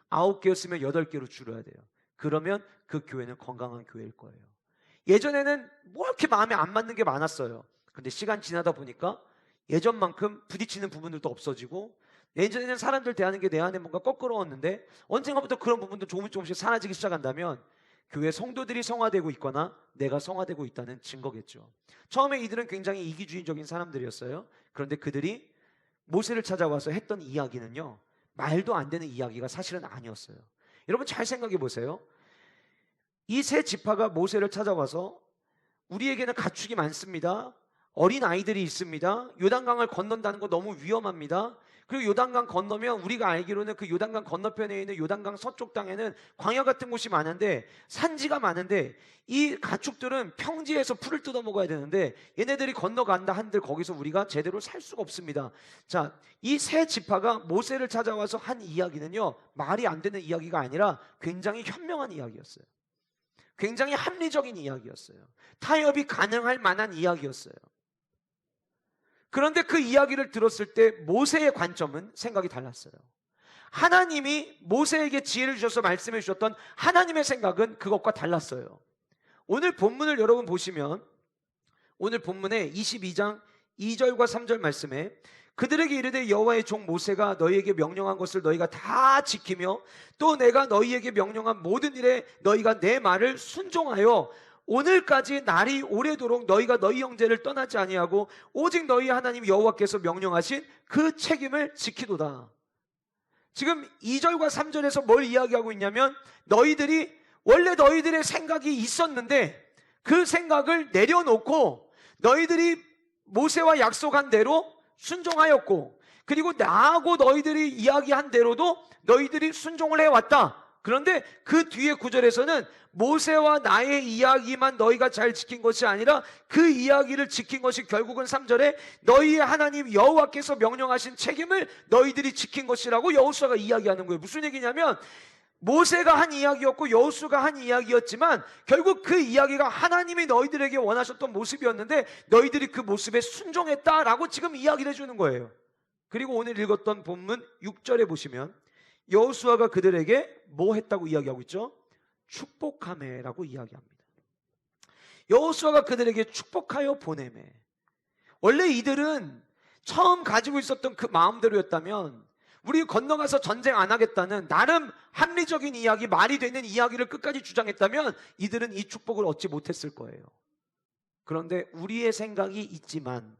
9개였으면 8개로 줄어야 돼요. 그러면 그 교회는 건강한 교회일 거예요. 예전에는 뭐 이렇게 마음에 안 맞는 게 많았어요. 근데 시간 지나다 보니까 예전만큼 부딪히는 부분들도 없어지고, 예전에는 사람들 대하는 게 내 안에 뭔가 거꾸러웠는데 언젠가부터 그런 부분도 조금씩 사라지기 시작한다면 교회 성도들이 성화되고 있거나 내가 성화되고 있다는 증거겠죠. 처음에 이들은 굉장히 이기주의적인 사람들이었어요. 그런데 그들이 모세를 찾아와서 했던 이야기는요, 말도 안 되는 이야기가 사실은 아니었어요. 여러분 잘 생각해 보세요. 이 세 지파가 모세를 찾아와서 우리에게는 가축이 많습니다. 어린 아이들이 있습니다. 요단강을 건넌다는 거 너무 위험합니다. 그리고 요단강 건너면 우리가 알기로는 그 요단강 건너편에 있는 요단강 서쪽 땅에는 광야 같은 곳이 많은데, 산지가 많은데 이 가축들은 평지에서 풀을 뜯어 먹어야 되는데 얘네들이 건너간다 한들 거기서 우리가 제대로 살 수가 없습니다. 자, 이 세 지파가 모세를 찾아와서 한 이야기는요, 말이 안 되는 이야기가 아니라 굉장히 현명한 이야기였어요. 굉장히 합리적인 이야기였어요. 타협이 가능할 만한 이야기였어요. 그런데 그 이야기를 들었을 때 모세의 관점은 생각이 달랐어요. 하나님이 모세에게 지혜를 주셔서 말씀해 주셨던 하나님의 생각은 그것과 달랐어요. 오늘 본문을 여러분 보시면, 오늘 본문의 22장 2절과 3절 말씀에 그들에게 이르되 여호와의 종 모세가 너희에게 명령한 것을 너희가 다 지키며 또 내가 너희에게 명령한 모든 일에 너희가 내 말을 순종하여 오늘까지 날이 오래도록 너희가 너희 형제를 떠나지 아니하고 오직 너희 하나님 여호와께서 명령하신 그 책임을 지키도다. 지금 2절과 3절에서 뭘 이야기하고 있냐면, 너희들이 원래 너희들의 생각이 있었는데 그 생각을 내려놓고 너희들이 모세와 약속한 대로 순종하였고, 그리고 나하고 너희들이 이야기한 대로도 너희들이 순종을 해왔다. 그런데 그 뒤에 구절에서는 모세와 나의 이야기만 너희가 잘 지킨 것이 아니라 그 이야기를 지킨 것이 결국은 3절에 너희의 하나님 여호와께서 명령하신 책임을 너희들이 지킨 것이라고 여호수아가 이야기하는 거예요. 무슨 얘기냐면 모세가 한 이야기였고 여호수아가 한 이야기였지만 결국 그 이야기가 하나님이 너희들에게 원하셨던 모습이었는데 너희들이 그 모습에 순종했다라고 지금 이야기를 해주는 거예요. 그리고 오늘 읽었던 본문 6절에 보시면 여호수아가 그들에게 뭐 했다고 이야기하고 있죠? 축복하매라고 이야기합니다. 여호수아가 그들에게 축복하여 보내매. 원래 이들은 처음 가지고 있었던 그 마음대로였다면 우리 건너가서 전쟁 안 하겠다는 나름 합리적인 이야기, 말이 되는 이야기를 끝까지 주장했다면 이들은 이 축복을 얻지 못했을 거예요. 그런데 우리의 생각이 있지만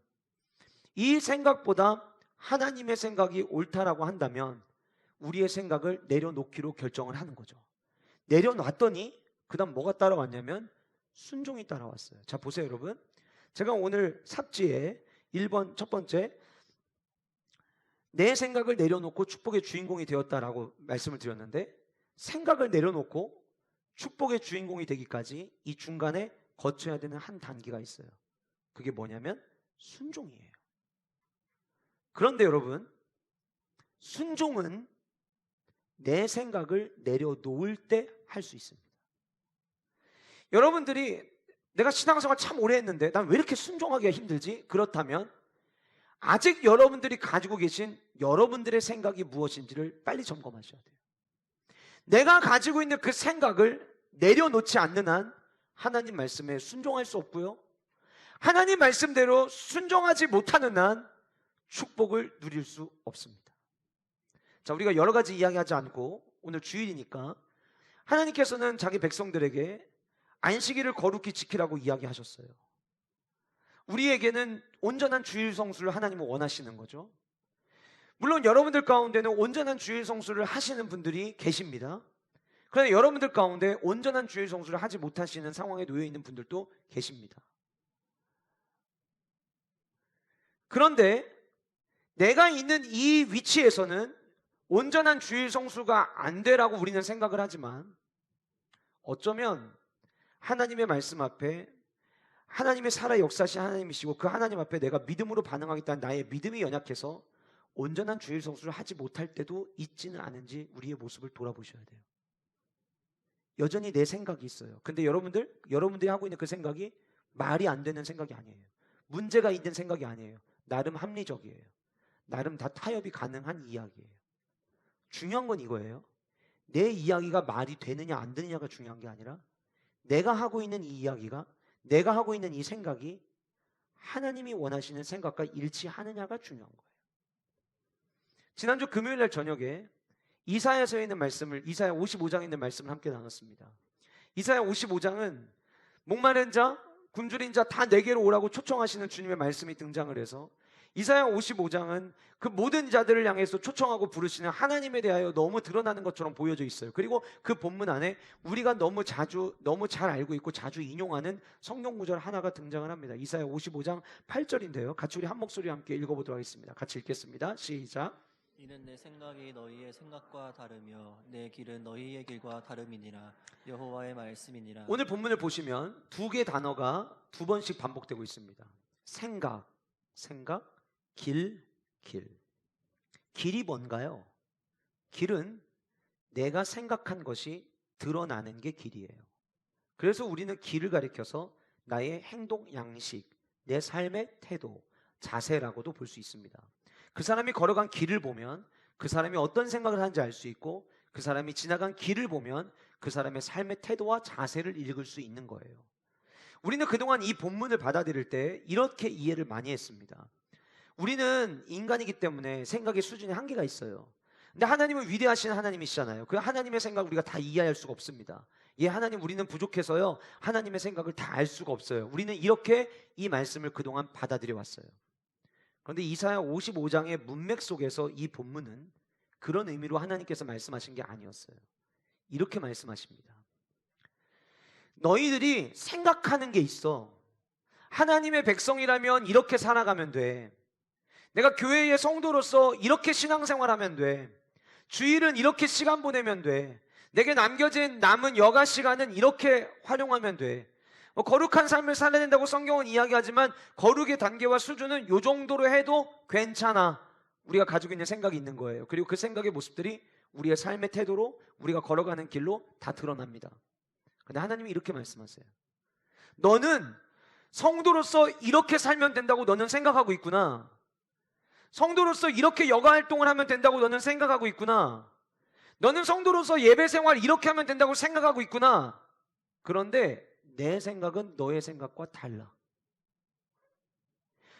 이 생각보다 하나님의 생각이 옳다라고 한다면 우리의 생각을 내려놓기로 결정을 하는 거죠. 내려놨더니 그 다음 뭐가 따라왔냐면 순종이 따라왔어요. 자 보세요 여러분, 제가 오늘 삽지에 1번 첫 번째 내 생각을 내려놓고 축복의 주인공이 되었다라고 말씀을 드렸는데, 생각을 내려놓고 축복의 주인공이 되기까지 이 중간에 거쳐야 되는 한 단계가 있어요. 그게 뭐냐면 순종이에요. 그런데 여러분, 순종은 내 생각을 내려놓을 때 할 수 있습니다. 여러분들이 내가 신앙생활 참 오래 했는데 난 왜 이렇게 순종하기가 힘들지? 그렇다면 아직 여러분들이 가지고 계신 여러분들의 생각이 무엇인지를 빨리 점검하셔야 돼요. 내가 가지고 있는 그 생각을 내려놓지 않는 한 하나님 말씀에 순종할 수 없고요, 하나님 말씀대로 순종하지 못하는 한 축복을 누릴 수 없습니다. 자, 우리가 여러 가지 이야기하지 않고 오늘 주일이니까 하나님께서는 자기 백성들에게 안식일을 거룩히 지키라고 이야기하셨어요. 우리에게는 온전한 주일 성수를 하나님은 원하시는 거죠. 물론 여러분들 가운데는 온전한 주일 성수를 하시는 분들이 계십니다. 그런데 여러분들 가운데 온전한 주일 성수를 하지 못하시는 상황에 놓여 있는 분들도 계십니다. 그런데 내가 있는 이 위치에서는 온전한 주일 성수가 안 되라고 우리는 생각을 하지만, 어쩌면 하나님의 말씀 앞에 하나님의 살아 역사하신 하나님이시고 그 하나님 앞에 내가 믿음으로 반응하겠다는 나의 믿음이 연약해서 온전한 주일 성수를 하지 못할 때도 있지는 않은지 우리의 모습을 돌아보셔야 돼요. 여전히 내 생각이 있어요. 근데 여러분들이 하고 있는 그 생각이 말이 안 되는 생각이 아니에요. 문제가 있는 생각이 아니에요. 나름 합리적이에요. 나름 다 타협이 가능한 이야기예요. 중요한 건 이거예요. 내 이야기가 말이 되느냐 안 되느냐가 중요한 게 아니라 내가 하고 있는 이 이야기가, 내가 하고 있는 이 생각이 하나님이 원하시는 생각과 일치하느냐가 중요한 거예요. 지난주 금요일날 저녁에 이사야서에 있는 말씀을, 이사야 55장에 있는 말씀을 함께 나눴습니다. 이사야 55장은 목마른 자, 굶주린 자 다 내게로 오라고 초청하시는 주님의 말씀이 등장을 해서, 이사야 55장은 그 모든 자들을 향해서 초청하고 부르시는 하나님에 대하여 너무 드러나는 것처럼 보여져 있어요. 그리고 그 본문 안에 우리가 너무 잘 알고 있고 자주 인용하는 성경 구절 하나가 등장을 합니다. 이사야 55장 8절인데요. 같이 우리 한 목소리와 함께 읽어보도록 하겠습니다. 같이 읽겠습니다. 시작. 이는 내 생각이 너희의 생각과 다르며 내 길은 너희의 길과 다름이니라. 여호와의 말씀이니라. 오늘 본문을 보시면 두 개의 단어가 두 번씩 반복되고 있습니다. 생각, 길. 길이 뭔가요? 길은 내가 생각한 것이 드러나는 게 길이에요. 그래서 우리는 길을 가리켜서 나의 행동 양식, 내 삶의 태도, 자세라고도 볼 수 있습니다. 그 사람이 걸어간 길을 보면 그 사람이 어떤 생각을 하는지 알 수 있고, 그 사람이 지나간 길을 보면 그 사람의 삶의 태도와 자세를 읽을 수 있는 거예요. 우리는 그동안 이 본문을 받아들일 때 이렇게 이해를 많이 했습니다. 우리는 인간이기 때문에 생각의 수준에 한계가 있어요. 근데 하나님은 위대하신 하나님이시잖아요. 그 하나님의 생각을 우리가 다 이해할 수가 없습니다. 예, 하나님, 우리는 부족해서요 하나님의 생각을 다 알 수가 없어요. 우리는 이렇게 이 말씀을 그동안 받아들여 왔어요. 그런데 이사야 55장의 문맥 속에서 이 본문은 그런 의미로 하나님께서 말씀하신 게 아니었어요. 이렇게 말씀하십니다. 너희들이 생각하는 게 있어. 하나님의 백성이라면 이렇게 살아가면 돼. 내가 교회의 성도로서 이렇게 신앙생활하면 돼. 주일은 이렇게 시간 보내면 돼. 내게 남겨진 남은 여가 시간은 이렇게 활용하면 돼. 거룩한 삶을 살아야 된다고 성경은 이야기하지만 거룩의 단계와 수준은 이 정도로 해도 괜찮아. 우리가 가지고 있는 생각이 있는 거예요. 그리고 그 생각의 모습들이 우리의 삶의 태도로, 우리가 걸어가는 길로 다 드러납니다. 그런데 하나님이 이렇게 말씀하세요. 너는 성도로서 이렇게 살면 된다고 너는 생각하고 있구나. 성도로서 이렇게 여가 활동을 하면 된다고 너는 생각하고 있구나. 너는 성도로서 예배 생활 이렇게 하면 된다고 생각하고 있구나. 그런데 내 생각은 너의 생각과 달라.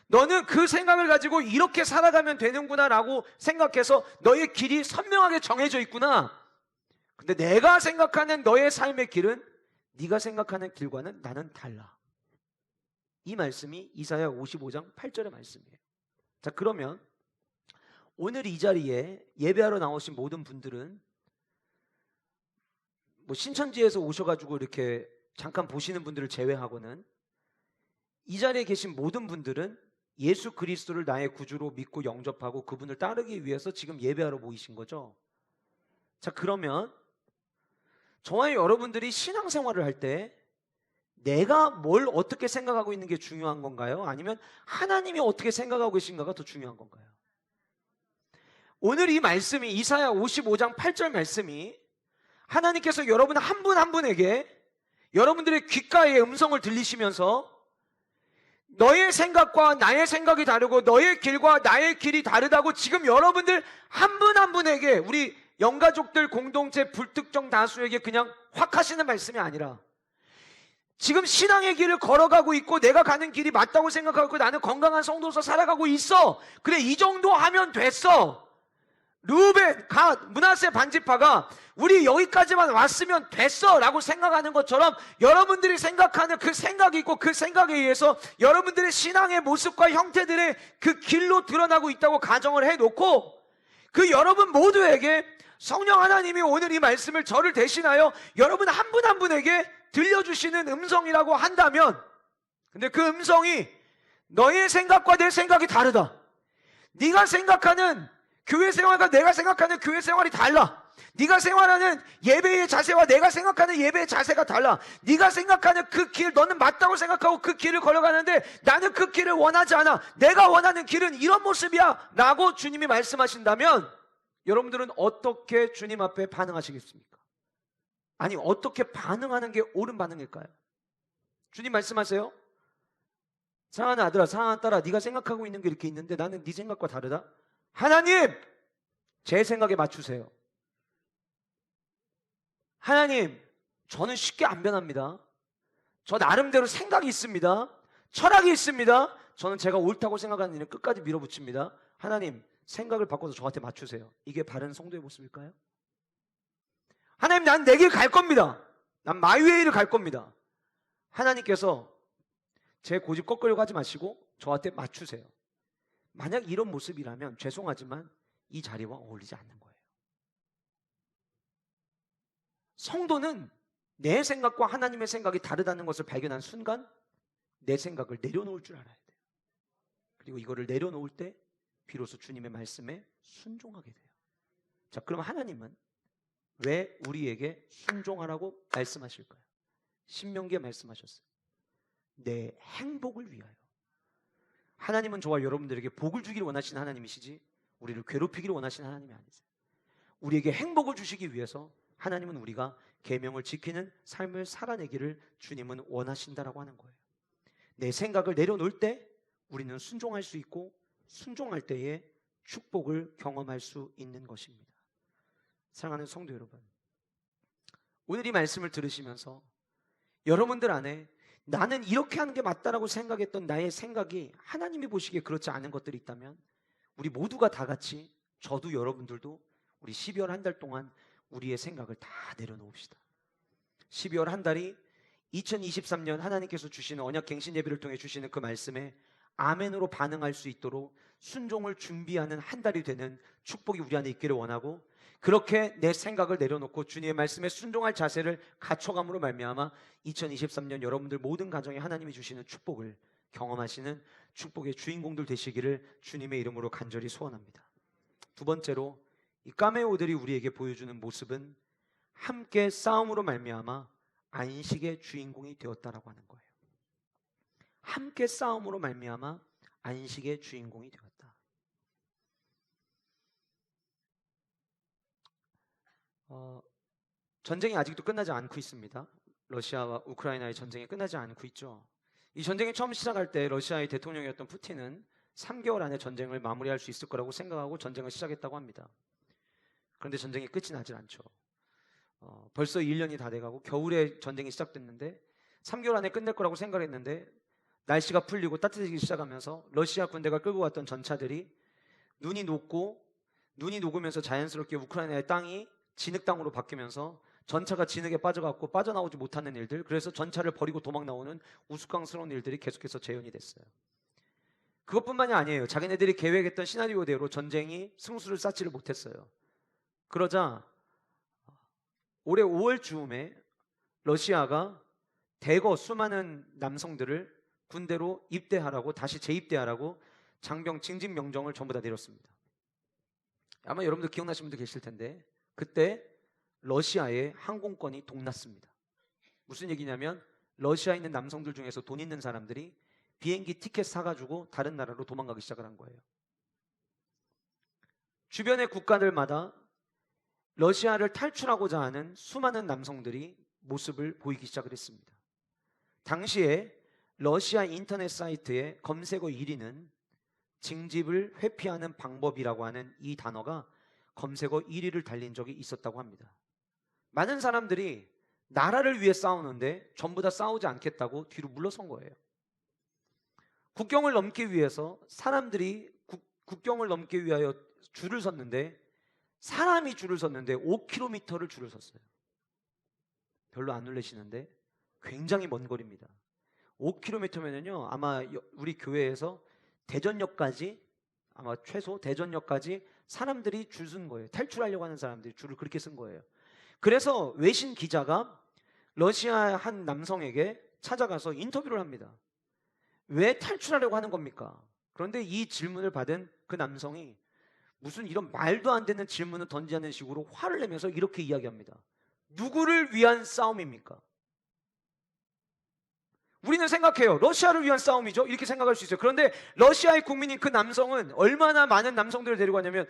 너는 그 생각을 가지고 이렇게 살아가면 되는구나 라고 생각해서 너의 길이 선명하게 정해져 있구나. 근데 내가 생각하는 너의 삶의 길은 네가 생각하는 길과는 나는 달라. 이 말씀이 이사야 55장 8절의 말씀이에요. 자, 그러면 오늘 이 자리에 예배하러 나오신 모든 분들은 신천지에서 오셔가지고 이렇게 잠깐 보시는 분들을 제외하고는 이 자리에 계신 모든 분들은 예수 그리스도를 나의 구주로 믿고 영접하고 그분을 따르기 위해서 지금 예배하러 모이신 거죠. 자, 그러면 저와 여러분들이 신앙생활을 할 때 내가 뭘 어떻게 생각하고 있는 게 중요한 건가요? 아니면 하나님이 어떻게 생각하고 계신가가 더 중요한 건가요? 오늘 이 말씀이, 이사야 55장 8절 말씀이 하나님께서 여러분 한 분 한 분에게 여러분들의 귓가에 음성을 들리시면서 너의 생각과 나의 생각이 다르고 너의 길과 나의 길이 다르다고 지금 여러분들 한 분 한 분에게, 우리 영가족들 공동체 불특정 다수에게 그냥 확 하시는 말씀이 아니라 지금 신앙의 길을 걸어가고 있고 내가 가는 길이 맞다고 생각하고 나는 건강한 성도로서 살아가고 있어. 그래, 이 정도 하면 됐어 르우벤, 갓, 므낫세 반지파가 우리 여기까지만 왔으면 됐어 라고 생각하는 것처럼 여러분들이 생각하는 그 생각이 있고 그 생각에 의해서 여러분들의 신앙의 모습과 형태들의 그 길로 드러나고 있다고 가정을 해놓고 그 여러분 모두에게 성령 하나님이 오늘 이 말씀을 저를 대신하여 여러분 한 분 한 분에게 들려주시는 음성이라고 한다면, 근데 그 음성이 너의 생각과 내 생각이 다르다. 네가 생각하는 교회 생활과 내가 생각하는 교회 생활이 달라. 네가 생활하는 예배의 자세와 내가 생각하는 예배의 자세가 달라. 네가 생각하는 그 길, 너는 맞다고 생각하고 그 길을 걸어가는데 나는 그 길을 원하지 않아. 내가 원하는 길은 이런 모습이야 라고 주님이 말씀하신다면 여러분들은 어떻게 주님 앞에 반응하시겠습니까? 아니, 어떻게 반응하는 게 옳은 반응일까요? 주님 말씀하세요. 사랑하는 아들아, 사랑하는 딸아, 네가 생각하고 있는 게 이렇게 있는데 나는 네 생각과 다르다. 하나님, 제 생각에 맞추세요. 하나님, 저는 쉽게 안 변합니다. 저 나름대로 생각이 있습니다. 철학이 있습니다. 저는 제가 옳다고 생각하는 일을 끝까지 밀어붙입니다. 하나님, 생각을 바꿔서 저한테 맞추세요. 이게 바른 성도의 모습일까요? 하나님, 난 내 길 갈 겁니다. 난 마이웨이를 갈 겁니다. 하나님께서 제 고집 꺾으려고 하지 마시고 저한테 맞추세요. 만약 이런 모습이라면 죄송하지만 이 자리와 어울리지 않는 거예요. 성도는 내 생각과 하나님의 생각이 다르다는 것을 발견한 순간 내 생각을 내려놓을 줄 알아야 돼요. 그리고 이거를 내려놓을 때 비로소 주님의 말씀에 순종하게 돼요. 자, 그럼 하나님은 왜 우리에게 순종하라고 말씀하실까요? 신명기에 말씀하셨어요. 내 행복을 위하여. 하나님은 저와 여러분들에게 복을 주기를 원하시는 하나님이시지 우리를 괴롭히기를 원하시는 하나님이 아니세요. 우리에게 행복을 주시기 위해서 하나님은 우리가 계명을 지키는 삶을 살아내기를 주님은 원하신다라고 하는 거예요. 내 생각을 내려놓을 때 우리는 순종할 수 있고 순종할 때에 축복을 경험할 수 있는 것입니다. 사랑하는 성도 여러분, 오늘 이 말씀을 들으시면서 여러분들 안에 나는 이렇게 하는 게 맞다라고 생각했던 나의 생각이 하나님이 보시기에 그렇지 않은 것들이 있다면 우리 모두가 다 같이, 저도 여러분들도 우리 12월 한 달 동안 우리의 생각을 다 내려놓읍시다. 12월 한 달이 2023년 하나님께서 주시는 언약 갱신 예배를 통해 주시는 그 말씀에 아멘으로 반응할 수 있도록 순종을 준비하는 한 달이 되는 축복이 우리 안에 있기를 원하고, 그렇게 내 생각을 내려놓고 주님의 말씀에 순종할 자세를 갖춰감으로 말미암아 2023년 여러분들 모든 가정에 하나님이 주시는 축복을 경험하시는 축복의 주인공들 되시기를 주님의 이름으로 간절히 소원합니다. 두 번째로, 이 까메오들이 우리에게 보여주는 모습은 함께 싸움으로 말미암아 안식의 주인공이 되었다라고 하는 거예요. 함께 싸움으로 말미암아 안식의 주인공이 되었다. 전쟁이 아직도 끝나지 않고 있습니다. 러시아와 우크라이나의 전쟁이 끝나지 않고 있죠. 이 전쟁이 처음 시작할 때 러시아의 대통령이었던 푸틴은 3개월 안에 전쟁을 마무리할 수 있을 거라고 생각하고 전쟁을 시작했다고 합니다. 그런데 전쟁이 끝이 나질 않죠. 벌써 1년이 다 돼가고 겨울에 전쟁이 시작됐는데 3개월 안에 끝낼 거라고 생각했는데 날씨가 풀리고 따뜻해지기 시작하면서 러시아 군대가 끌고 갔던 전차들이 눈이 녹으면서 자연스럽게 우크라이나의 땅이 진흙 땅으로 바뀌면서 전차가 진흙에 빠져갖고 빠져나오지 못하는 일들, 그래서 전차를 버리고 도망 나오는 우스꽝스러운 일들이 계속해서 재현이 됐어요. 그것뿐만이 아니에요. 자기네들이 계획했던 시나리오대로 전쟁이 승수를 쌓지를 못했어요. 그러자 올해 5월 즈음에 러시아가 대거 수많은 남성들을 군대로 입대하라고, 다시 재입대하라고 장병 징집 명령을 전부 다 내렸습니다. 아마 여러분들 기억나시는 분들 계실 텐데 그때 러시아의 항공권이 동났습니다. 무슨 얘기냐면 러시아에 있는 남성들 중에서 돈 있는 사람들이 비행기 티켓 사가지고 다른 나라로 도망가기 시작을 한 거예요. 주변의 국가들마다 러시아를 탈출하고자 하는 수많은 남성들이 모습을 보이기 시작을 했습니다. 당시에 러시아 인터넷 사이트의 검색어 1위는 징집을 회피하는 방법이라고 하는 이 단어가 검색어 1위를 달린 적이 있었다고 합니다. 많은 사람들이 나라를 위해 싸우는데 전부 다 싸우지 않겠다고 뒤로 물러선 거예요. 국경을 넘기 위해서 사람들이 국경을 넘기 위하여 줄을 섰는데 사람이 줄을 섰는데 5km를 줄을 섰어요. 별로 안 놀라시는데 굉장히 먼 거리입니다. 5km면은요, 아마 우리 교회에서 대전역까지, 아마 최소 대전역까지 사람들이 줄 쓴 거예요. 탈출하려고 하는 사람들이 줄을 그렇게 쓴 거예요. 그래서 외신 기자가 러시아 한 남성에게 찾아가서 인터뷰를 합니다. 왜 탈출하려고 하는 겁니까? 그런데 이 질문을 받은 그 남성이 무슨 이런 말도 안 되는 질문을 던지는 식으로 화를 내면서 이렇게 이야기합니다. 누구를 위한 싸움입니까? 우리는 생각해요. 러시아를 위한 싸움이죠. 이렇게 생각할 수 있어요. 그런데 러시아의 국민인 그 남성은 얼마나 많은 남성들을 데리고 왔냐면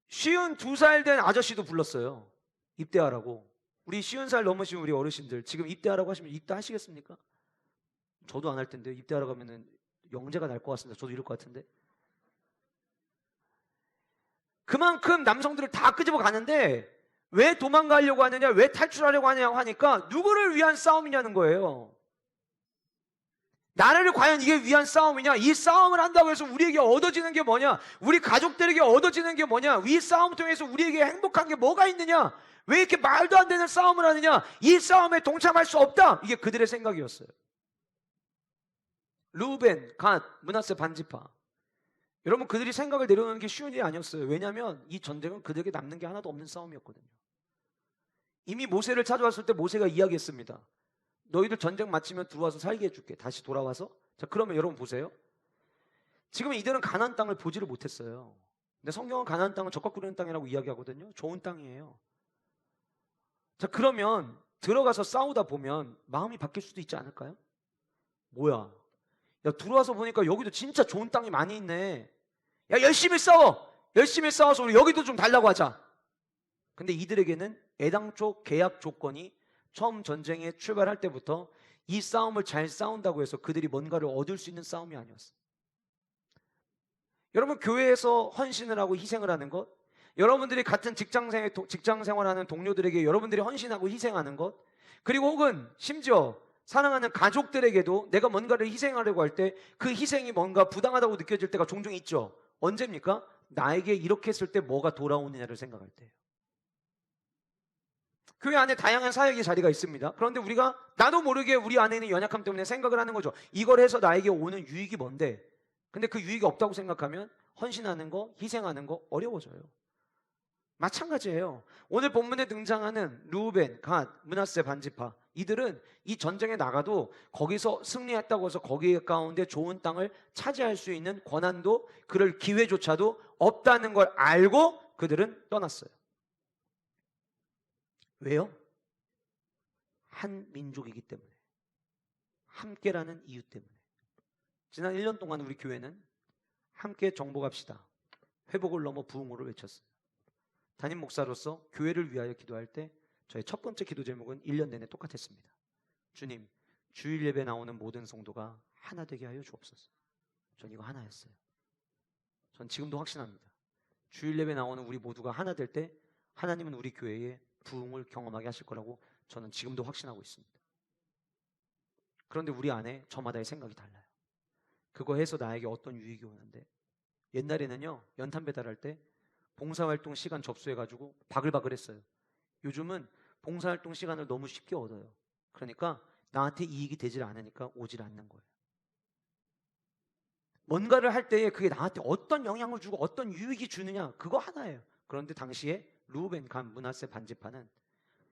52살 된 아저씨도 불렀어요. 입대하라고. 우리 50살 넘으신 우리 어르신들 지금 입대하라고 하시면 입대하시겠습니까? 저도 안 할 텐데 입대하라고 하면은 영재가 날 것 같습니다. 저도 이럴 것 같은데. 그만큼 남성들을 다 끄집어 가는데 왜 도망가려고 하느냐, 왜 탈출하려고 하냐고 하니까 누구를 위한 싸움이냐는 거예요. 나라를 과연 이게 위한 싸움이냐? 이 싸움을 한다고 해서 우리에게 얻어지는 게 뭐냐? 우리 가족들에게 얻어지는 게 뭐냐? 이 싸움 통해서 우리에게 행복한 게 뭐가 있느냐? 왜 이렇게 말도 안 되는 싸움을 하느냐? 이 싸움에 동참할 수 없다. 이게 그들의 생각이었어요. 루벤, 갓, 므낫세 반지파. 여러분, 그들이 생각을 내려놓는 게 쉬운 일이 아니었어요. 왜냐하면 이 전쟁은 그들에게 남는 게 하나도 없는 싸움이었거든요. 이미 모세를 찾아왔을 때 모세가 이야기했습니다. 너희들 전쟁 마치면 들어와서 살게 해줄게. 다시 돌아와서. 자, 그러면 여러분 보세요. 지금 이들은 가나안 땅을 보지를 못했어요. 근데 성경은 가나안 땅은 적과 꿀리는 땅이라고 이야기하거든요. 좋은 땅이에요. 자, 그러면 들어가서 싸우다 보면 마음이 바뀔 수도 있지 않을까요? 뭐야? 야, 들어와서 보니까 여기도 진짜 좋은 땅이 많이 있네. 야, 열심히 싸워. 열심히 싸워서 우리 여기도 좀 달라고 하자. 근데 이들에게는 애당초 계약 조건이 처음 전쟁에 출발할 때부터 이 싸움을 잘 싸운다고 해서 그들이 뭔가를 얻을 수 있는 싸움이 아니었어요. 여러분, 교회에서 헌신을 하고 희생을 하는 것, 여러분들이 같은 직장 생활하는 동료들에게 여러분들이 헌신하고 희생하는 것, 그리고 혹은 심지어 사랑하는 가족들에게도 내가 뭔가를 희생하려고 할 때 그 희생이 뭔가 부당하다고 느껴질 때가 종종 있죠. 언제입니까? 나에게 이렇게 했을 때 뭐가 돌아오느냐를 생각할 때예요. 교회 안에 다양한 사역의 자리가 있습니다. 그런데 우리가 나도 모르게 우리 안에 있는 연약함 때문에 생각을 하는 거죠. 이걸 해서 나에게 오는 유익이 뭔데? 근데 그 유익이 없다고 생각하면 헌신하는 거, 희생하는 거 어려워져요. 마찬가지예요. 오늘 본문에 등장하는 루벤, 갓, 므낫세 반지파, 이들은 이 전쟁에 나가도 거기서 승리했다고 해서 거기 가운데 좋은 땅을 차지할 수 있는 권한도 그럴 기회조차도 없다는 걸 알고 그들은 떠났어요. 왜요? 한 민족이기 때문에, 함께라는 이유 때문에. 지난 1년 동안 우리 교회는 함께 정복합시다, 회복을 넘어 부흥호를 외쳤어요. 담임 목사로서 교회를 위하여 기도할 때 저의 첫 번째 기도 제목은 1년 내내 똑같았습니다. 주님, 주일 예배 나오는 모든 성도가 하나 되게 하여 주옵소서. 전 이거 하나였어요. 전 지금도 확신합니다. 주일 예배 나오는 우리 모두가 하나 될 때 하나님은 우리 교회에 부흥을 경험하게 하실 거라고 저는 지금도 확신하고 있습니다. 그런데 우리 안에 저마다의 생각이 달라요. 그거 해서 나에게 어떤 유익이 오는데, 옛날에는요, 연탄 배달할 때 봉사활동 시간 접수해가지고 바글바글 했어요. 요즘은 봉사활동 시간을 너무 쉽게 얻어요. 그러니까 나한테 이익이 되질 않으니까 오질 않는 거예요. 뭔가를 할 때에 그게 나한테 어떤 영향을 주고 어떤 유익이 주느냐, 그거 하나예요. 그런데 당시에 루벤, 갓, 므낫세 반지파는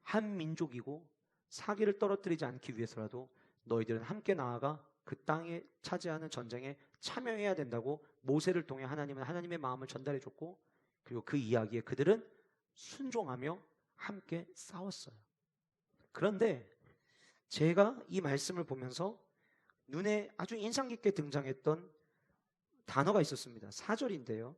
한 민족이고 사기를 떨어뜨리지 않기 위해서라도 너희들은 함께 나아가 그 땅에 차지하는 전쟁에 참여해야 된다고 모세를 통해 하나님은 하나님의 마음을 전달해 줬고, 그리고 그 이야기에 그들은 순종하며 함께 싸웠어요. 그런데 제가 이 말씀을 보면서 눈에 아주 인상 깊게 등장했던 단어가 있었습니다. 4절인데요.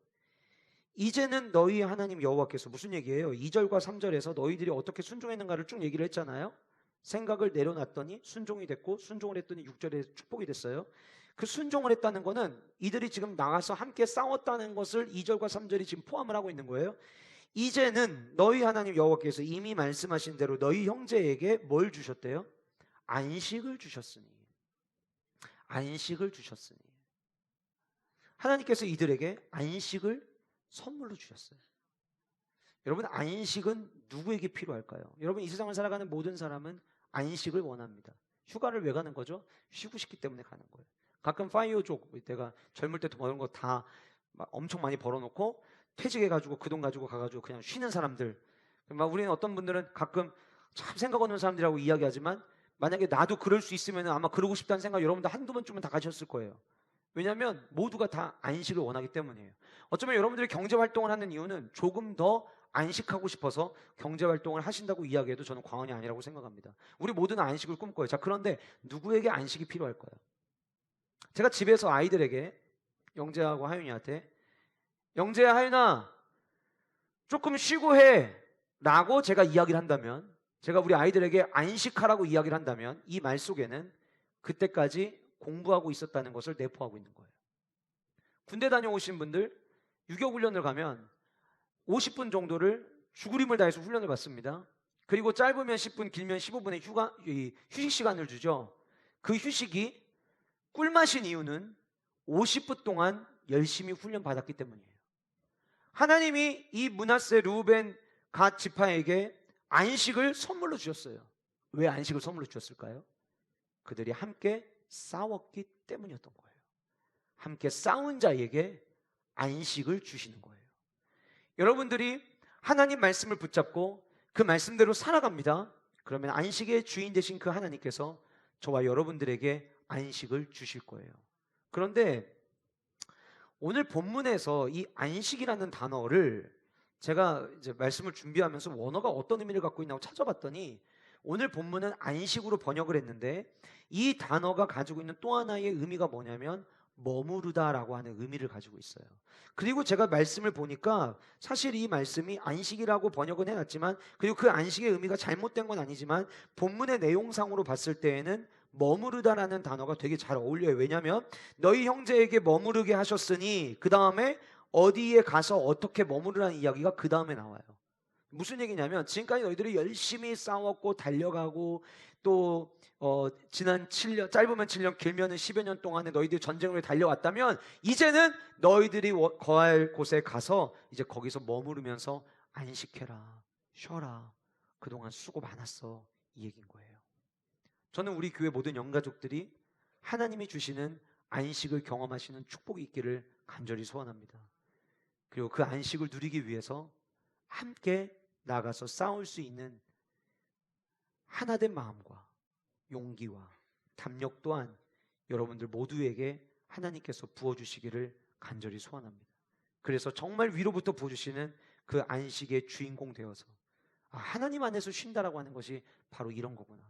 이제는 너희 하나님 여호와께서, 무슨 얘기예요? 2절과 3절에서 너희들이 어떻게 순종했는가를 쭉 얘기를 했잖아요. 생각을 내려놨더니 순종이 됐고, 순종을 했더니 6절에 축복이 됐어요. 그 순종을 했다는 거는 이들이 지금 나가서 함께 싸웠다는 것을 2절과 3절이 지금 포함을 하고 있는 거예요. 이제는 너희 하나님 여호와께서 이미 말씀하신 대로 너희 형제에게 뭘 주셨대요? 안식을 주셨으니. 안식을 주셨으니. 하나님께서 이들에게 안식을 선물로 주셨어요. 여러분, 안식은 누구에게 필요할까요? 여러분, 이 세상을 살아가는 모든 사람은 안식을 원합니다. 휴가를 왜 가는 거죠? 쉬고 싶기 때문에 가는 거예요. 가끔 파이어족, 내가 젊을 때 돈 버는 거 다 엄청 많이 벌어놓고 퇴직해가지고 그 돈 가지고 가가지고 그냥 쉬는 사람들. 막 우리는 어떤 분들은 가끔 참 생각 없는 사람들이라고 이야기하지만 만약에 나도 그럴 수 있으면 아마 그러고 싶다는 생각 여러분들 한두 번쯤은 다 가셨을 거예요. 왜냐하면 모두가 다 안식을 원하기 때문이에요. 어쩌면 여러분들이 경제활동을 하는 이유는 조금 더 안식하고 싶어서 경제활동을 하신다고 이야기해도 저는 과언이 아니라고 생각합니다. 우리 모두는 안식을 꿈꿔요. 자, 그런데 누구에게 안식이 필요할까요? 제가 집에서 아이들에게, 영재하고 하윤이한테, 영재야, 하윤아, 조금 쉬고 해 라고 제가 이야기를 한다면, 제가 우리 아이들에게 안식하라고 이야기를 한다면 이 말 속에는 그때까지 공부하고 있었다는 것을 내포하고 있는 거예요. 군대 다녀오신 분들, 유격훈련을 가면 50분 정도를 죽으림을 다해서 훈련을 받습니다. 그리고 짧으면 10분, 길면 15분의 휴식 시간을 주죠. 그 휴식이 꿀맛인 이유는 50분 동안 열심히 훈련 받았기 때문이에요. 하나님이 이 므낫세, 르우벤, 갓 지파에게 안식을 선물로 주셨어요. 왜 안식을 선물로 주셨을까요? 그들이 함께 싸웠기 때문이었던 거예요. 함께 싸운 자에게 안식을 주시는 거예요. 여러분들이 하나님 말씀을 붙잡고 그 말씀대로 살아갑니다. 그러면 안식의 주인 되신 그 하나님께서 저와 여러분들에게 안식을 주실 거예요. 그런데 오늘 본문에서 이 안식이라는 단어를 제가 이제 말씀을 준비하면서 원어가 어떤 의미를 갖고 있나고 찾아봤더니 오늘 본문은 안식으로 번역을 했는데 이 단어가 가지고 있는 또 하나의 의미가 뭐냐면 머무르다라고 하는 의미를 가지고 있어요. 그리고 제가 말씀을 보니까 사실 이 말씀이 안식이라고 번역은 해놨지만 그리고 그 안식의 의미가 잘못된 건 아니지만 본문의 내용상으로 봤을 때에는 머무르다라는 단어가 되게 잘 어울려요. 왜냐하면 너희 형제에게 머무르게 하셨으니 그 다음에 어디에 가서 어떻게 머무르라는 이야기가 그 다음에 나와요. 무슨 얘기냐면 지금까지 너희들이 열심히 싸웠고 달려가고 또 지난 7년, 짧으면 7년, 길면은 10여 년 동안에 너희들이 전쟁을 달려왔다면 이제는 너희들이 거할 곳에 가서 이제 거기서 머무르면서 안식해라, 쉬어라, 그동안 수고 많았어, 이 얘기인 거예요. 저는 우리 교회 모든 영가족들이 하나님이 주시는 안식을 경험하시는 축복이 있기를 간절히 소원합니다. 그리고 그 안식을 누리기 위해서 함께 나가서 싸울 수 있는 하나된 마음과 용기와 담력 또한 여러분들 모두에게 하나님께서 부어주시기를 간절히 소원합니다. 그래서 정말 위로부터 부어주시는 그 안식의 주인공 되어서 하나님 안에서 쉰다라고 하는 것이 바로 이런 거구나.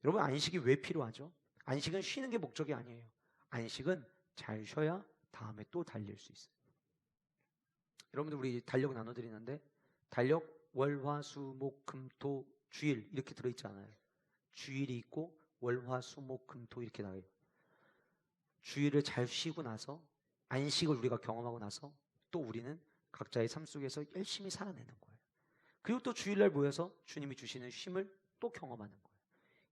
여러분, 안식이 왜 필요하죠? 안식은 쉬는 게 목적이 아니에요. 안식은 잘 쉬어야 다음에 또 달릴 수 있어요. 여러분들 우리 달력 나눠드리는데 달력 월, 화, 수, 목, 금, 토, 주일 이렇게 들어있잖아요. 주일이 있고 월, 화, 수, 목, 금, 토 이렇게 나와요. 주일을 잘 쉬고 나서 안식을 우리가 경험하고 나서 또 우리는 각자의 삶 속에서 열심히 살아내는 거예요. 그리고 또 주일날 모여서 주님이 주시는 쉼을 또 경험하는 거예요.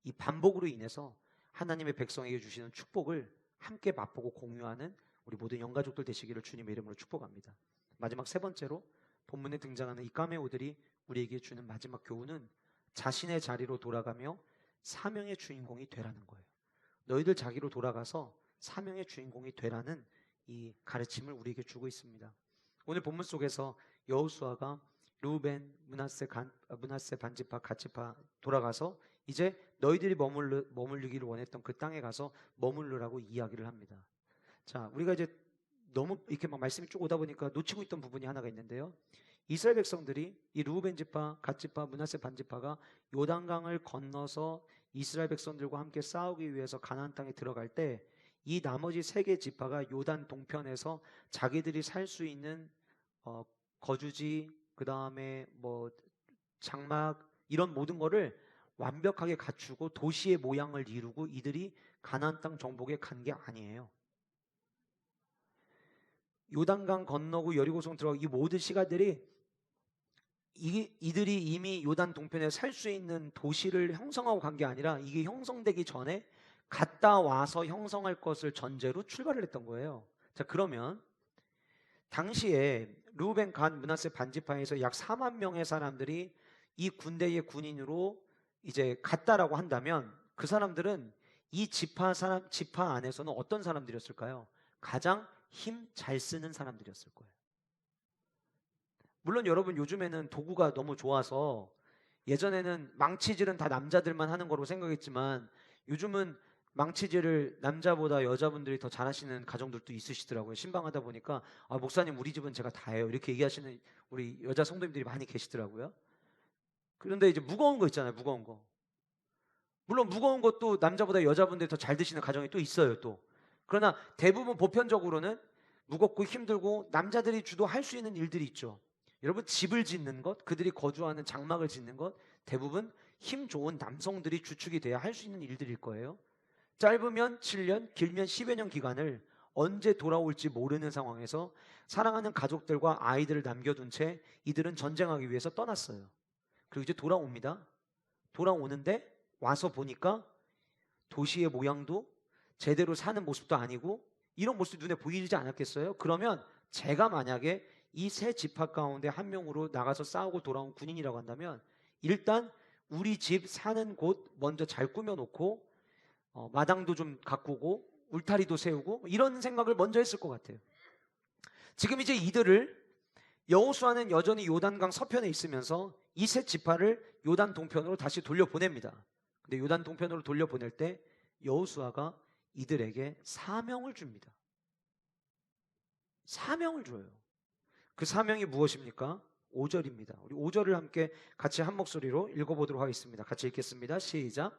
이 반복으로 인해서 하나님의 백성에게 주시는 축복을 함께 맛보고 공유하는 우리 모든 영가족들 되시기를 주님의 이름으로 축복합니다. 마지막 세 번째로 본문에 등장하는 이 까메오들이 우리에게 주는 마지막 교훈은 자신의 자리로 돌아가며 사명의 주인공이 되라는 거예요. 너희들 자기로 돌아가서 사명의 주인공이 되라는 이 가르침을 우리에게 주고 있습니다. 오늘 본문 속에서 여호수아가 르우벤, 므낫세 반지파, 갓지파 돌아가서 이제 너희들이 머물르기를 원했던 그 땅에 가서 머물르라고 이야기를 합니다. 자, 우리가 이제 너무 이렇게 막 말씀이 쭉 오다 보니까 놓치고 있던 부분이 하나가 있는데요. 이스라엘 백성들이 이 르우벤 지파, 갓 지파, 므낫세 반지파가 요단강을 건너서 이스라엘 백성들과 함께 싸우기 위해서 가나안 땅에 들어갈 때 이 나머지 세 개 지파가 요단 동편에서 자기들이 살 수 있는 거주지, 그 다음에 뭐 장막 이런 모든 거를 완벽하게 갖추고 도시의 모양을 이루고 이들이 가나안 땅 정복에 간 게 아니에요. 요단강 건너고 여리고성 들어가고 이 모든 시가들이 이들이 이미 요단 동편에 살 수 있는 도시를 형성하고 간 게 아니라 이게 형성되기 전에 갔다 와서 형성할 것을 전제로 출발을 했던 거예요. 자, 그러면 당시에 르우벤, 갓, 므낫세 반지파에서 약 4만 명의 사람들이 이 군대의 군인으로 이제 갔다라고 한다면 그 사람들은 이 지파 안에서는 어떤 사람들이었을까요? 가장 힘 잘 쓰는 사람들이었을 거예요. 물론 여러분 요즘에는 도구가 너무 좋아서 예전에는 망치질은 다 남자들만 하는 거로 생각했지만 요즘은 망치질을 남자보다 여자분들이 더 잘하시는 가정들도 있으시더라고요. 신방하다 보니까 아, 목사님 우리 집은 제가 다 해요. 이렇게 얘기하시는 우리 여자 성도님들이 많이 계시더라고요. 그런데 이제 무거운 거 있잖아요. 무거운 거. 물론 무거운 것도 남자보다 여자분들이 더 잘 드시는 가정이 또 있어요. 또. 그러나 대부분 보편적으로는 무겁고 힘들고 남자들이 주도 할 수 있는 일들이 있죠. 여러분 집을 짓는 것, 그들이 거주하는 장막을 짓는 것 대부분 힘 좋은 남성들이 주축이 돼야 할 수 있는 일들일 거예요. 짧으면 7년, 길면 10여 년 기간을 언제 돌아올지 모르는 상황에서 사랑하는 가족들과 아이들을 남겨둔 채 이들은 전쟁하기 위해서 떠났어요. 그리고 이제 돌아옵니다. 돌아오는데 와서 보니까 도시의 모양도 제대로 사는 모습도 아니고 이런 모습이 눈에 보이지 않았겠어요? 그러면 제가 만약에 이 세 지파 가운데 한 명으로 나가서 싸우고 돌아온 군인이라고 한다면 일단 우리 집 사는 곳 먼저 잘 꾸며놓고 마당도 좀 가꾸고 울타리도 세우고 이런 생각을 먼저 했을 것 같아요. 지금 이제 이들을 여호수아는 여전히 요단강 서편에 있으면서 이 세 지파를 요단 동편으로 다시 돌려보냅니다. 근데 요단 동편으로 돌려보낼 때 여호수아가 이들에게 사명을 줍니다. 사명을 줘요. 그 사명이 무엇입니까? 5절입니다. 우리 5절을 함께 같이 한 목소리로 읽어보도록 하겠습니다. 같이 읽겠습니다. 시작.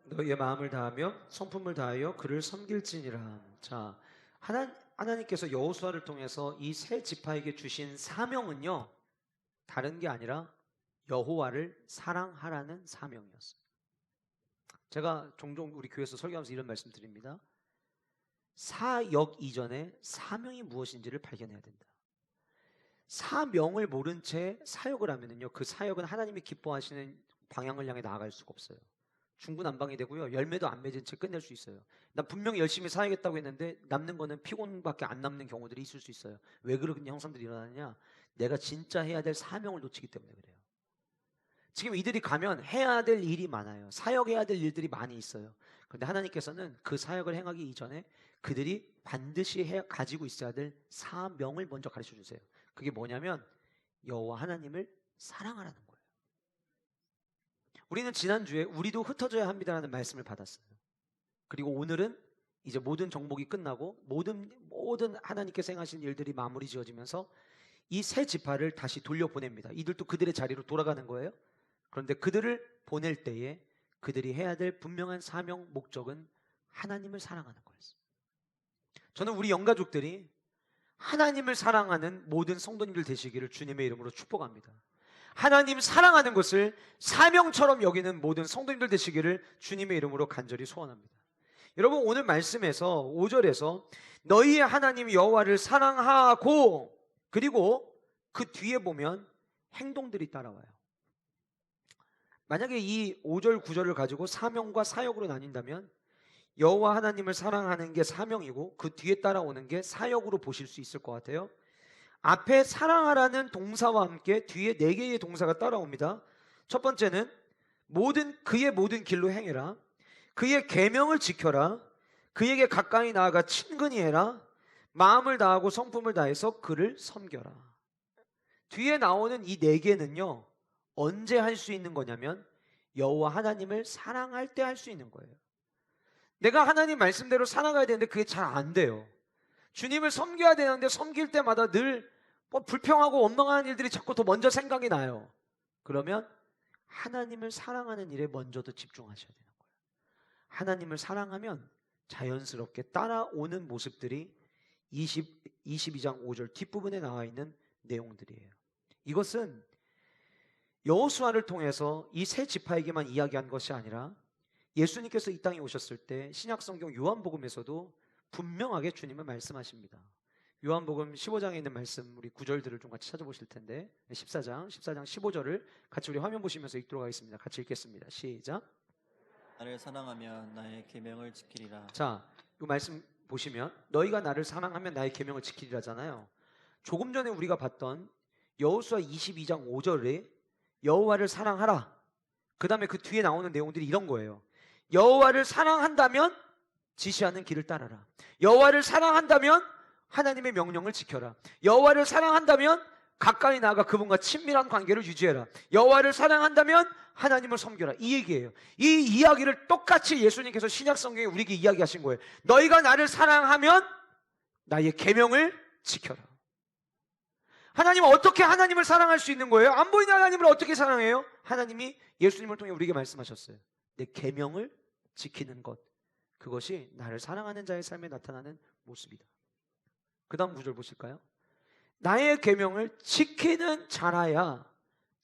너희의 마음을 다하며 성품을 다하여 그를 섬길지니라. 자, 하나님께서 여호수아를 통해서 이 세 지파에게 주신 사명은요, 다른 게 아니라 여호와를 사랑하라는 사명이었어요. 제가 종종 우리 교회에서 설교하면서 이런 말씀 드립니다. 사역 이전에 사명이 무엇인지를 발견해야 된다. 사명을 모른 채 사역을 하면은요, 그 사역은 하나님이 기뻐하시는 방향을 향해 나아갈 수가 없어요. 중구난방이 되고요, 열매도 안 맺은 채 끝낼 수 있어요. 난 분명히 열심히 사역했다고 했는데 남는 거는 피곤밖에 안 남는 경우들이 있을 수 있어요. 왜 그런 형상들이 일어나느냐? 내가 진짜 해야 될 사명을 놓치기 때문에 그래요. 지금 이들이 가면 해야 될 일이 많아요. 사역해야 될 일들이 많이 있어요. 그런데 하나님께서는 그 사역을 행하기 이전에 그들이 반드시 가지고 있어야 될 사명을 먼저 가르쳐 주세요. 그게 뭐냐면 여호와 하나님을 사랑하라는 거예요. 우리는 지난주에 우리도 흩어져야 합니다라는 말씀을 받았어요. 그리고 오늘은 이제 모든 정복이 끝나고 모든 하나님께서 행하신 일들이 마무리 지어지면서 이 세 지파를 다시 돌려보냅니다. 이들도 그들의 자리로 돌아가는 거예요. 그런데 그들을 보낼 때에 그들이 해야 될 분명한 사명 목적은 하나님을 사랑하는 거였어요. 저는 우리 영가족들이 하나님을 사랑하는 모든 성도님들 되시기를 주님의 이름으로 축복합니다. 하나님 사랑하는 것을 사명처럼 여기는 모든 성도님들 되시기를 주님의 이름으로 간절히 소원합니다. 여러분 오늘 말씀에서 5절에서 너희의 하나님 여호와를 사랑하고 그리고 그 뒤에 보면 행동들이 따라와요. 만약에 이 5절 9절을 가지고 사명과 사역으로 나뉜다면 여호와 하나님을 사랑하는 게 사명이고 그 뒤에 따라오는 게 사역으로 보실 수 있을 것 같아요. 앞에 사랑하라는 동사와 함께 뒤에 4개의 동사가 따라옵니다. 첫 번째는 그의 모든 길로 행해라. 그의 계명을 지켜라. 그에게 가까이 나아가 친근히 해라. 마음을 다하고 성품을 다해서 그를 섬겨라. 뒤에 나오는 이 4개는요. 언제 할 수 있는 거냐면 여호와 하나님을 사랑할 때 할 수 있는 거예요. 내가 하나님 말씀대로 살아가야 되는데 그게 잘 안 돼요. 주님을 섬겨야 되는데 섬길 때마다 늘 불평하고 원망하는 일들이 자꾸 더 먼저 생각이 나요. 그러면 하나님을 사랑하는 일에 먼저 더 집중하셔야 되는 거예요. 하나님을 사랑하면 자연스럽게 따라오는 모습들이 22장 5절 뒷부분에 나와 있는 내용들이에요. 이것은 여호수아를 통해서 이 세 지파에게만 이야기한 것이 아니라 예수님께서 이 땅에 오셨을 때 신약성경 요한복음에서도 분명하게 주님은 말씀하십니다. 요한복음 15장에 있는 말씀 우리 구절들을 좀 같이 찾아보실 텐데 14장 15절을 같이 우리 화면 보시면서 읽도록 하겠습니다. 같이 읽겠습니다. 시작. 나를 사랑하면 나의 계명을 지키리라. 자, 이 말씀 보시면 너희가 나를 사랑하면 나의 계명을 지키리라잖아요. 조금 전에 우리가 봤던 여호수아 22장 5절에 여호와를 사랑하라. 그 다음에 그 뒤에 나오는 내용들이 이런 거예요. 여호와를 사랑한다면 지시하는 길을 따라라. 여호와를 사랑한다면 하나님의 명령을 지켜라. 여호와를 사랑한다면 가까이 나아가 그분과 친밀한 관계를 유지해라. 여호와를 사랑한다면 하나님을 섬겨라. 이 얘기예요. 이 이야기를 똑같이 예수님께서 신약 성경에 우리에게 이야기하신 거예요. 너희가 나를 사랑하면 나의 계명을 지켜라. 하나님은 어떻게 하나님을 사랑할 수 있는 거예요? 안 보이는 하나님을 어떻게 사랑해요? 하나님이 예수님을 통해 우리에게 말씀하셨어요. 내 계명을 지키는 것, 그것이 나를 사랑하는 자의 삶에 나타나는 모습이다. 그 다음 구절 보실까요? 나의 계명을 지키는 자라야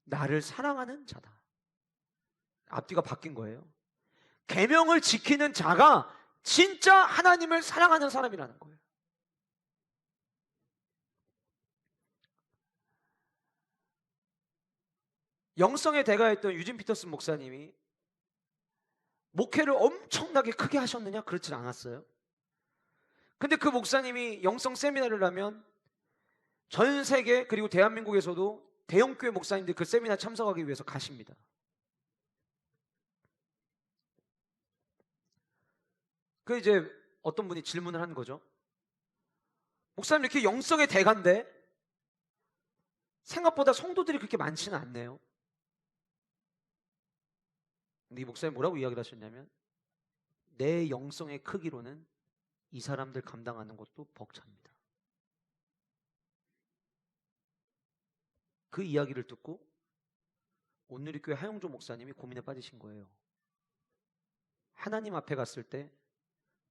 나를 사랑하는 자다. 앞뒤가 바뀐 거예요. 계명을 지키는 자가 진짜 하나님을 사랑하는 사람이라는 거예요. 영성의 대가였던 유진 피터슨 목사님이 목회를 엄청나게 크게 하셨느냐? 그렇지 않았어요. 근데 그 목사님이 영성 세미나를 하면 전 세계 그리고 대한민국에서도 대형교회 목사님들 그 세미나 참석하기 위해서 가십니다. 그 이제 어떤 분이 질문을 하는 거죠. 목사님 이렇게 영성의 대가인데 생각보다 성도들이 그렇게 많지는 않네요. 근데 이 목사님 뭐라고 이야기를 하셨냐면 내 영성의 크기로는 이 사람들 감당하는 것도 벅찹니다. 그 이야기를 듣고 온누리교회 하영조 목사님이 고민에 빠지신 거예요. 하나님 앞에 갔을 때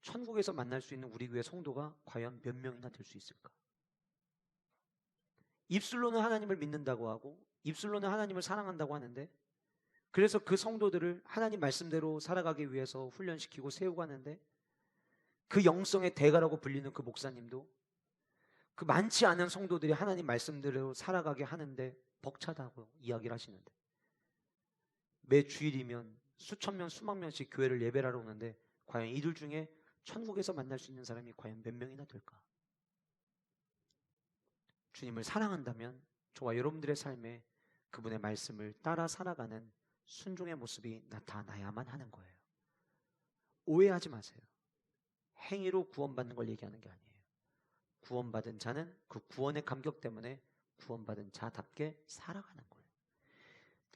천국에서 만날 수 있는 우리 교회 성도가 과연 몇 명이나 될 수 있을까? 입술로는 하나님을 믿는다고 하고 입술로는 하나님을 사랑한다고 하는데 그래서 그 성도들을 하나님 말씀대로 살아가기 위해서 훈련시키고 세우고 하는데 그 영성의 대가라고 불리는 그 목사님도 그 많지 않은 성도들이 하나님 말씀대로 살아가게 하는데 벅차다고 이야기를 하시는데 매 주일이면 수천 명 수만 명씩 교회를 예배하러 오는데 과연 이들 중에 천국에서 만날 수 있는 사람이 과연 몇 명이나 될까? 주님을 사랑한다면 저와 여러분들의 삶에 그분의 말씀을 따라 살아가는 순종의 모습이 나타나야만 하는 거예요. 오해하지 마세요. 행위로 구원받는 걸 얘기하는 게 아니에요. 구원받은 자는 그 구원의 감격 때문에 구원받은 자답게 살아가는 거예요.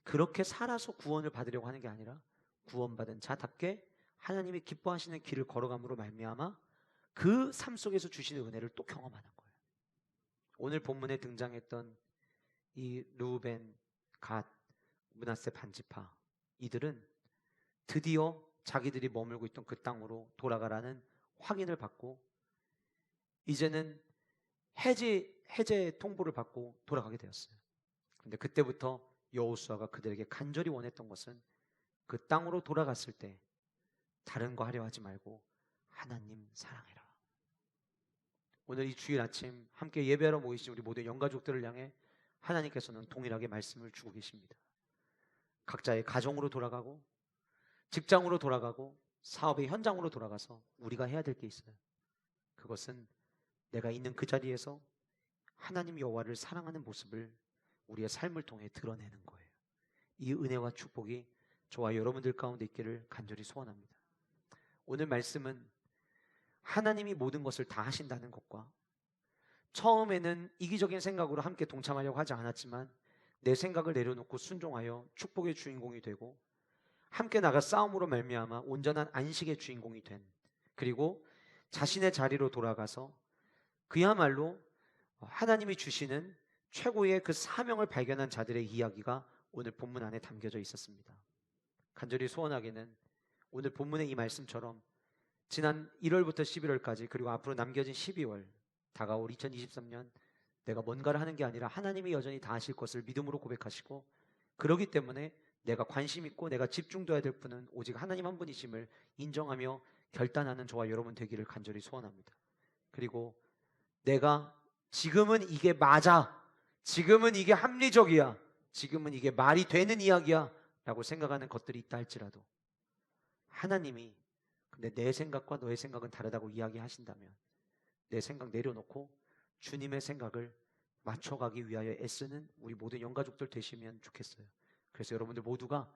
그렇게 살아서 구원을 받으려고 하는 게 아니라 구원받은 자답게 하나님이 기뻐하시는 길을 걸어감으로 말미암아 그 삶 속에서 주시는 은혜를 또 경험하는 거예요. 오늘 본문에 등장했던 이 루벤, 갓, 므낫세 반지파 이들은 드디어 자기들이 머물고 있던 그 땅으로 돌아가라는 확인을 받고 이제는 해제 통보를 받고 돌아가게 되었어요. 그런데 그때부터 여호수아가 그들에게 간절히 원했던 것은 그 땅으로 돌아갔을 때 다른 거 하려 하지 말고 하나님 사랑해라. 오늘 이 주일 아침 함께 예배하러 모이신 우리 모든 영가족들을 향해 하나님께서는 동일하게 말씀을 주고 계십니다. 각자의 가정으로 돌아가고 직장으로 돌아가고 사업의 현장으로 돌아가서 우리가 해야 될 게 있어요. 그것은 내가 있는 그 자리에서 하나님 여호와를 사랑하는 모습을 우리의 삶을 통해 드러내는 거예요. 이 은혜와 축복이 저와 여러분들 가운데 있기를 간절히 소원합니다. 오늘 말씀은 하나님이 모든 것을 다 하신다는 것과 처음에는 이기적인 생각으로 함께 동참하려고 하지 않았지만 내 생각을 내려놓고 순종하여 축복의 주인공이 되고 함께 나가 싸움으로 말미암아 온전한 안식의 주인공이 된 그리고 자신의 자리로 돌아가서 그야말로 하나님이 주시는 최고의 그 사명을 발견한 자들의 이야기가 오늘 본문 안에 담겨져 있었습니다. 간절히 소원하기는 오늘 본문의 이 말씀처럼 지난 1월부터 11월까지 그리고 앞으로 남겨진 12월 다가올 2023년 내가 뭔가를 하는 게 아니라 하나님이 여전히 다 하실 것을 믿음으로 고백하시고 그러기 때문에 내가 관심 있고 내가 집중돼야 될 분은 오직 하나님 한 분이심을 인정하며 결단하는 저와 여러분 되기를 간절히 소원합니다. 그리고 내가 지금은 이게 맞아. 지금은 이게 합리적이야. 지금은 이게 말이 되는 이야기야. 라고 생각하는 것들이 있다 할지라도 하나님이 근데 내 생각과 너의 생각은 다르다고 이야기하신다면 내 생각 내려놓고 주님의 생각을 맞춰가기 위하여 애쓰는 우리 모든 영가족들 되시면 좋겠어요. 그래서 여러분들 모두가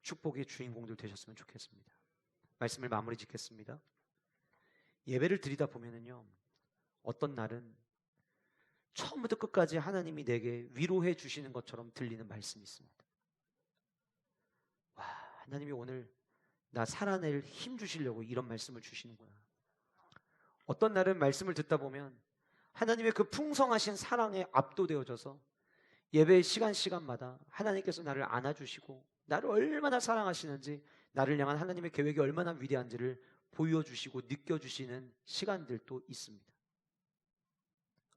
축복의 주인공들 되셨으면 좋겠습니다. 말씀을 마무리 짓겠습니다. 예배를 드리다 보면은요, 어떤 날은 처음부터 끝까지 하나님이 내게 위로해 주시는 것처럼 들리는 말씀이 있습니다. 와, 하나님이 오늘 나 살아낼 힘 주시려고 이런 말씀을 주시는구나. 어떤 날은 말씀을 듣다 보면 하나님의 그 풍성하신 사랑에 압도되어져서 예배 시간마다 하나님께서 나를 안아주시고 나를 얼마나 사랑하시는지, 나를 향한 하나님의 계획이 얼마나 위대한지를 보여주시고 느껴주시는 시간들도 있습니다.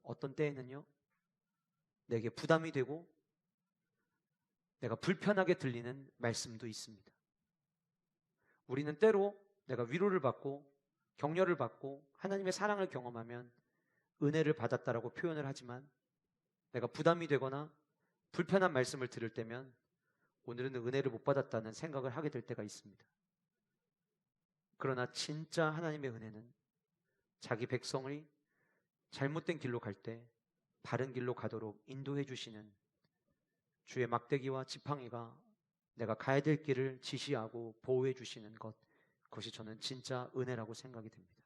어떤 때에는요, 내게 부담이 되고 내가 불편하게 들리는 말씀도 있습니다. 우리는 때로 내가 위로를 받고 격려를 받고 하나님의 사랑을 경험하면 은혜를 받았다라고 표현을 하지만, 내가 부담이 되거나 불편한 말씀을 들을 때면 오늘은 은혜를 못 받았다는 생각을 하게 될 때가 있습니다. 그러나 진짜 하나님의 은혜는 자기 백성이 잘못된 길로 갈 때 바른 길로 가도록 인도해 주시는 주의 막대기와 지팡이가 내가 가야 될 길을 지시하고 보호해 주시는 것, 그것이 저는 진짜 은혜라고 생각이 됩니다.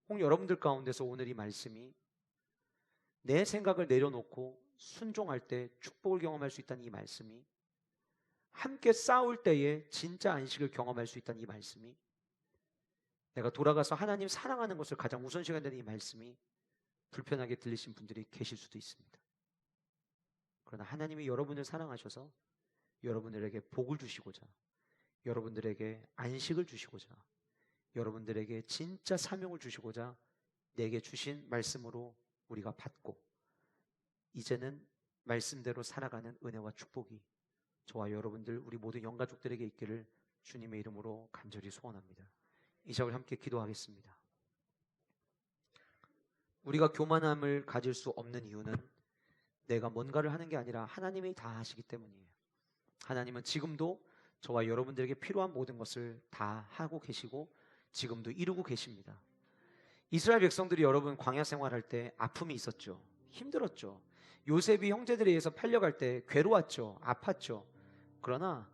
혹 여러분들 가운데서 오늘 이 말씀이 내 생각을 내려놓고 순종할 때 축복을 경험할 수 있다는 이 말씀이, 함께 싸울 때에 진짜 안식을 경험할 수 있다는 이 말씀이, 내가 돌아가서 하나님 사랑하는 것을 가장 우선시해야 되는 이 말씀이 불편하게 들리신 분들이 계실 수도 있습니다. 그러나 하나님이 여러분을 사랑하셔서 여러분들에게 복을 주시고자, 여러분들에게 안식을 주시고자, 여러분들에게 진짜 사명을 주시고자 내게 주신 말씀으로 우리가 받고 이제는 말씀대로 살아가는 은혜와 축복이 저와 여러분들 우리 모든 영가족들에게 있기를 주님의 이름으로 간절히 소원합니다. 이 시간을 함께 기도하겠습니다. 우리가 교만함을 가질 수 없는 이유는 내가 뭔가를 하는 게 아니라 하나님이 다 하시기 때문이에요. 하나님은 지금도 저와 여러분들에게 필요한 모든 것을 다 하고 계시고 지금도 이루고 계십니다. 이스라엘 백성들이 여러분 광야 생활할 때 아픔이 있었죠. 힘들었죠. 요셉이 형제들에 의해서 팔려갈 때 괴로웠죠. 아팠죠. 그러나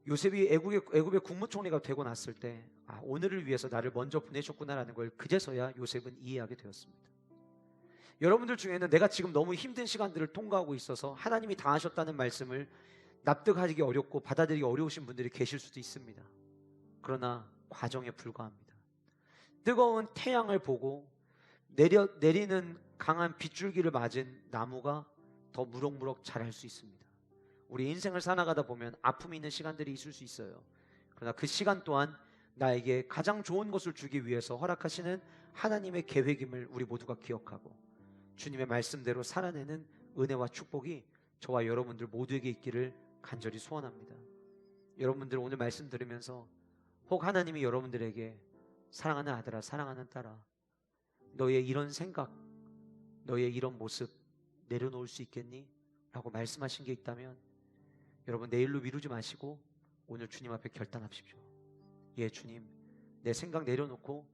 요셉이 애굽의 국무총리가 되고 났을 때 오늘을 위해서 나를 먼저 보내셨구나라는 걸 그제서야 요셉은 이해하게 되었습니다. 여러분들 중에는 내가 지금 너무 힘든 시간들을 통과하고 있어서 하나님이 다 하셨다는 말씀을 납득하기 어렵고 받아들이기 어려우신 분들이 계실 수도 있습니다. 그러나 과정에 불과합니다. 뜨거운 태양을 보고 내리는 강한 빗줄기를 맞은 나무가 더 무럭무럭 자랄 수 있습니다. 우리 인생을 살아가다 보면 아픔이 있는 시간들이 있을 수 있어요. 그러나 그 시간 또한 나에게 가장 좋은 것을 주기 위해서 허락하시는 하나님의 계획임을 우리 모두가 기억하고 주님의 말씀대로 살아내는 은혜와 축복이 저와 여러분들 모두에게 있기를 간절히 소원합니다. 여러분들 오늘 말씀 들으면서 혹 하나님이 여러분들에게 사랑하는 아들아, 사랑하는 딸아, 너의 이런 생각, 너의 이런 모습 내려놓을 수 있겠니? 라고 말씀하신 게 있다면 여러분 내일로 미루지 마시고 오늘 주님 앞에 결단하십시오. 예, 주님, 내 생각 내려놓고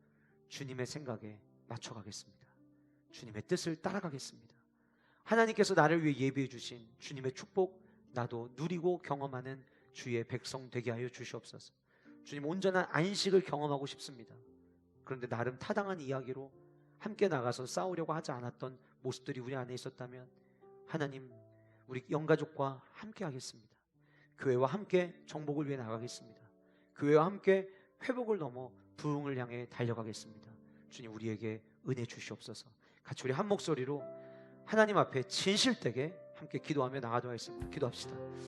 주님의 생각에 맞춰가겠습니다. 주님의 뜻을 따라가겠습니다. 하나님께서 나를 위해 예비해 주신 주님의 축복 나도 누리고 경험하는 주의 백성 되게 하여 주시옵소서. 주님, 온전한 안식을 경험하고 싶습니다. 그런데 나름 타당한 이야기로 함께 나가서 싸우려고 하지 않았던 모습들이 우리 안에 있었다면 하나님, 우리 영가족과 함께 하겠습니다. 교회와 함께 정복을 위해 나가겠습니다. 교회와 함께 회복을 넘어 부흥을 향해 달려가겠습니다. 주님, 우리에게 은혜 주시옵소서. 같이 우리 한 목소리로 하나님 앞에 진실되게 함께 기도하며 나가도록 하겠습니다. 기도합시다.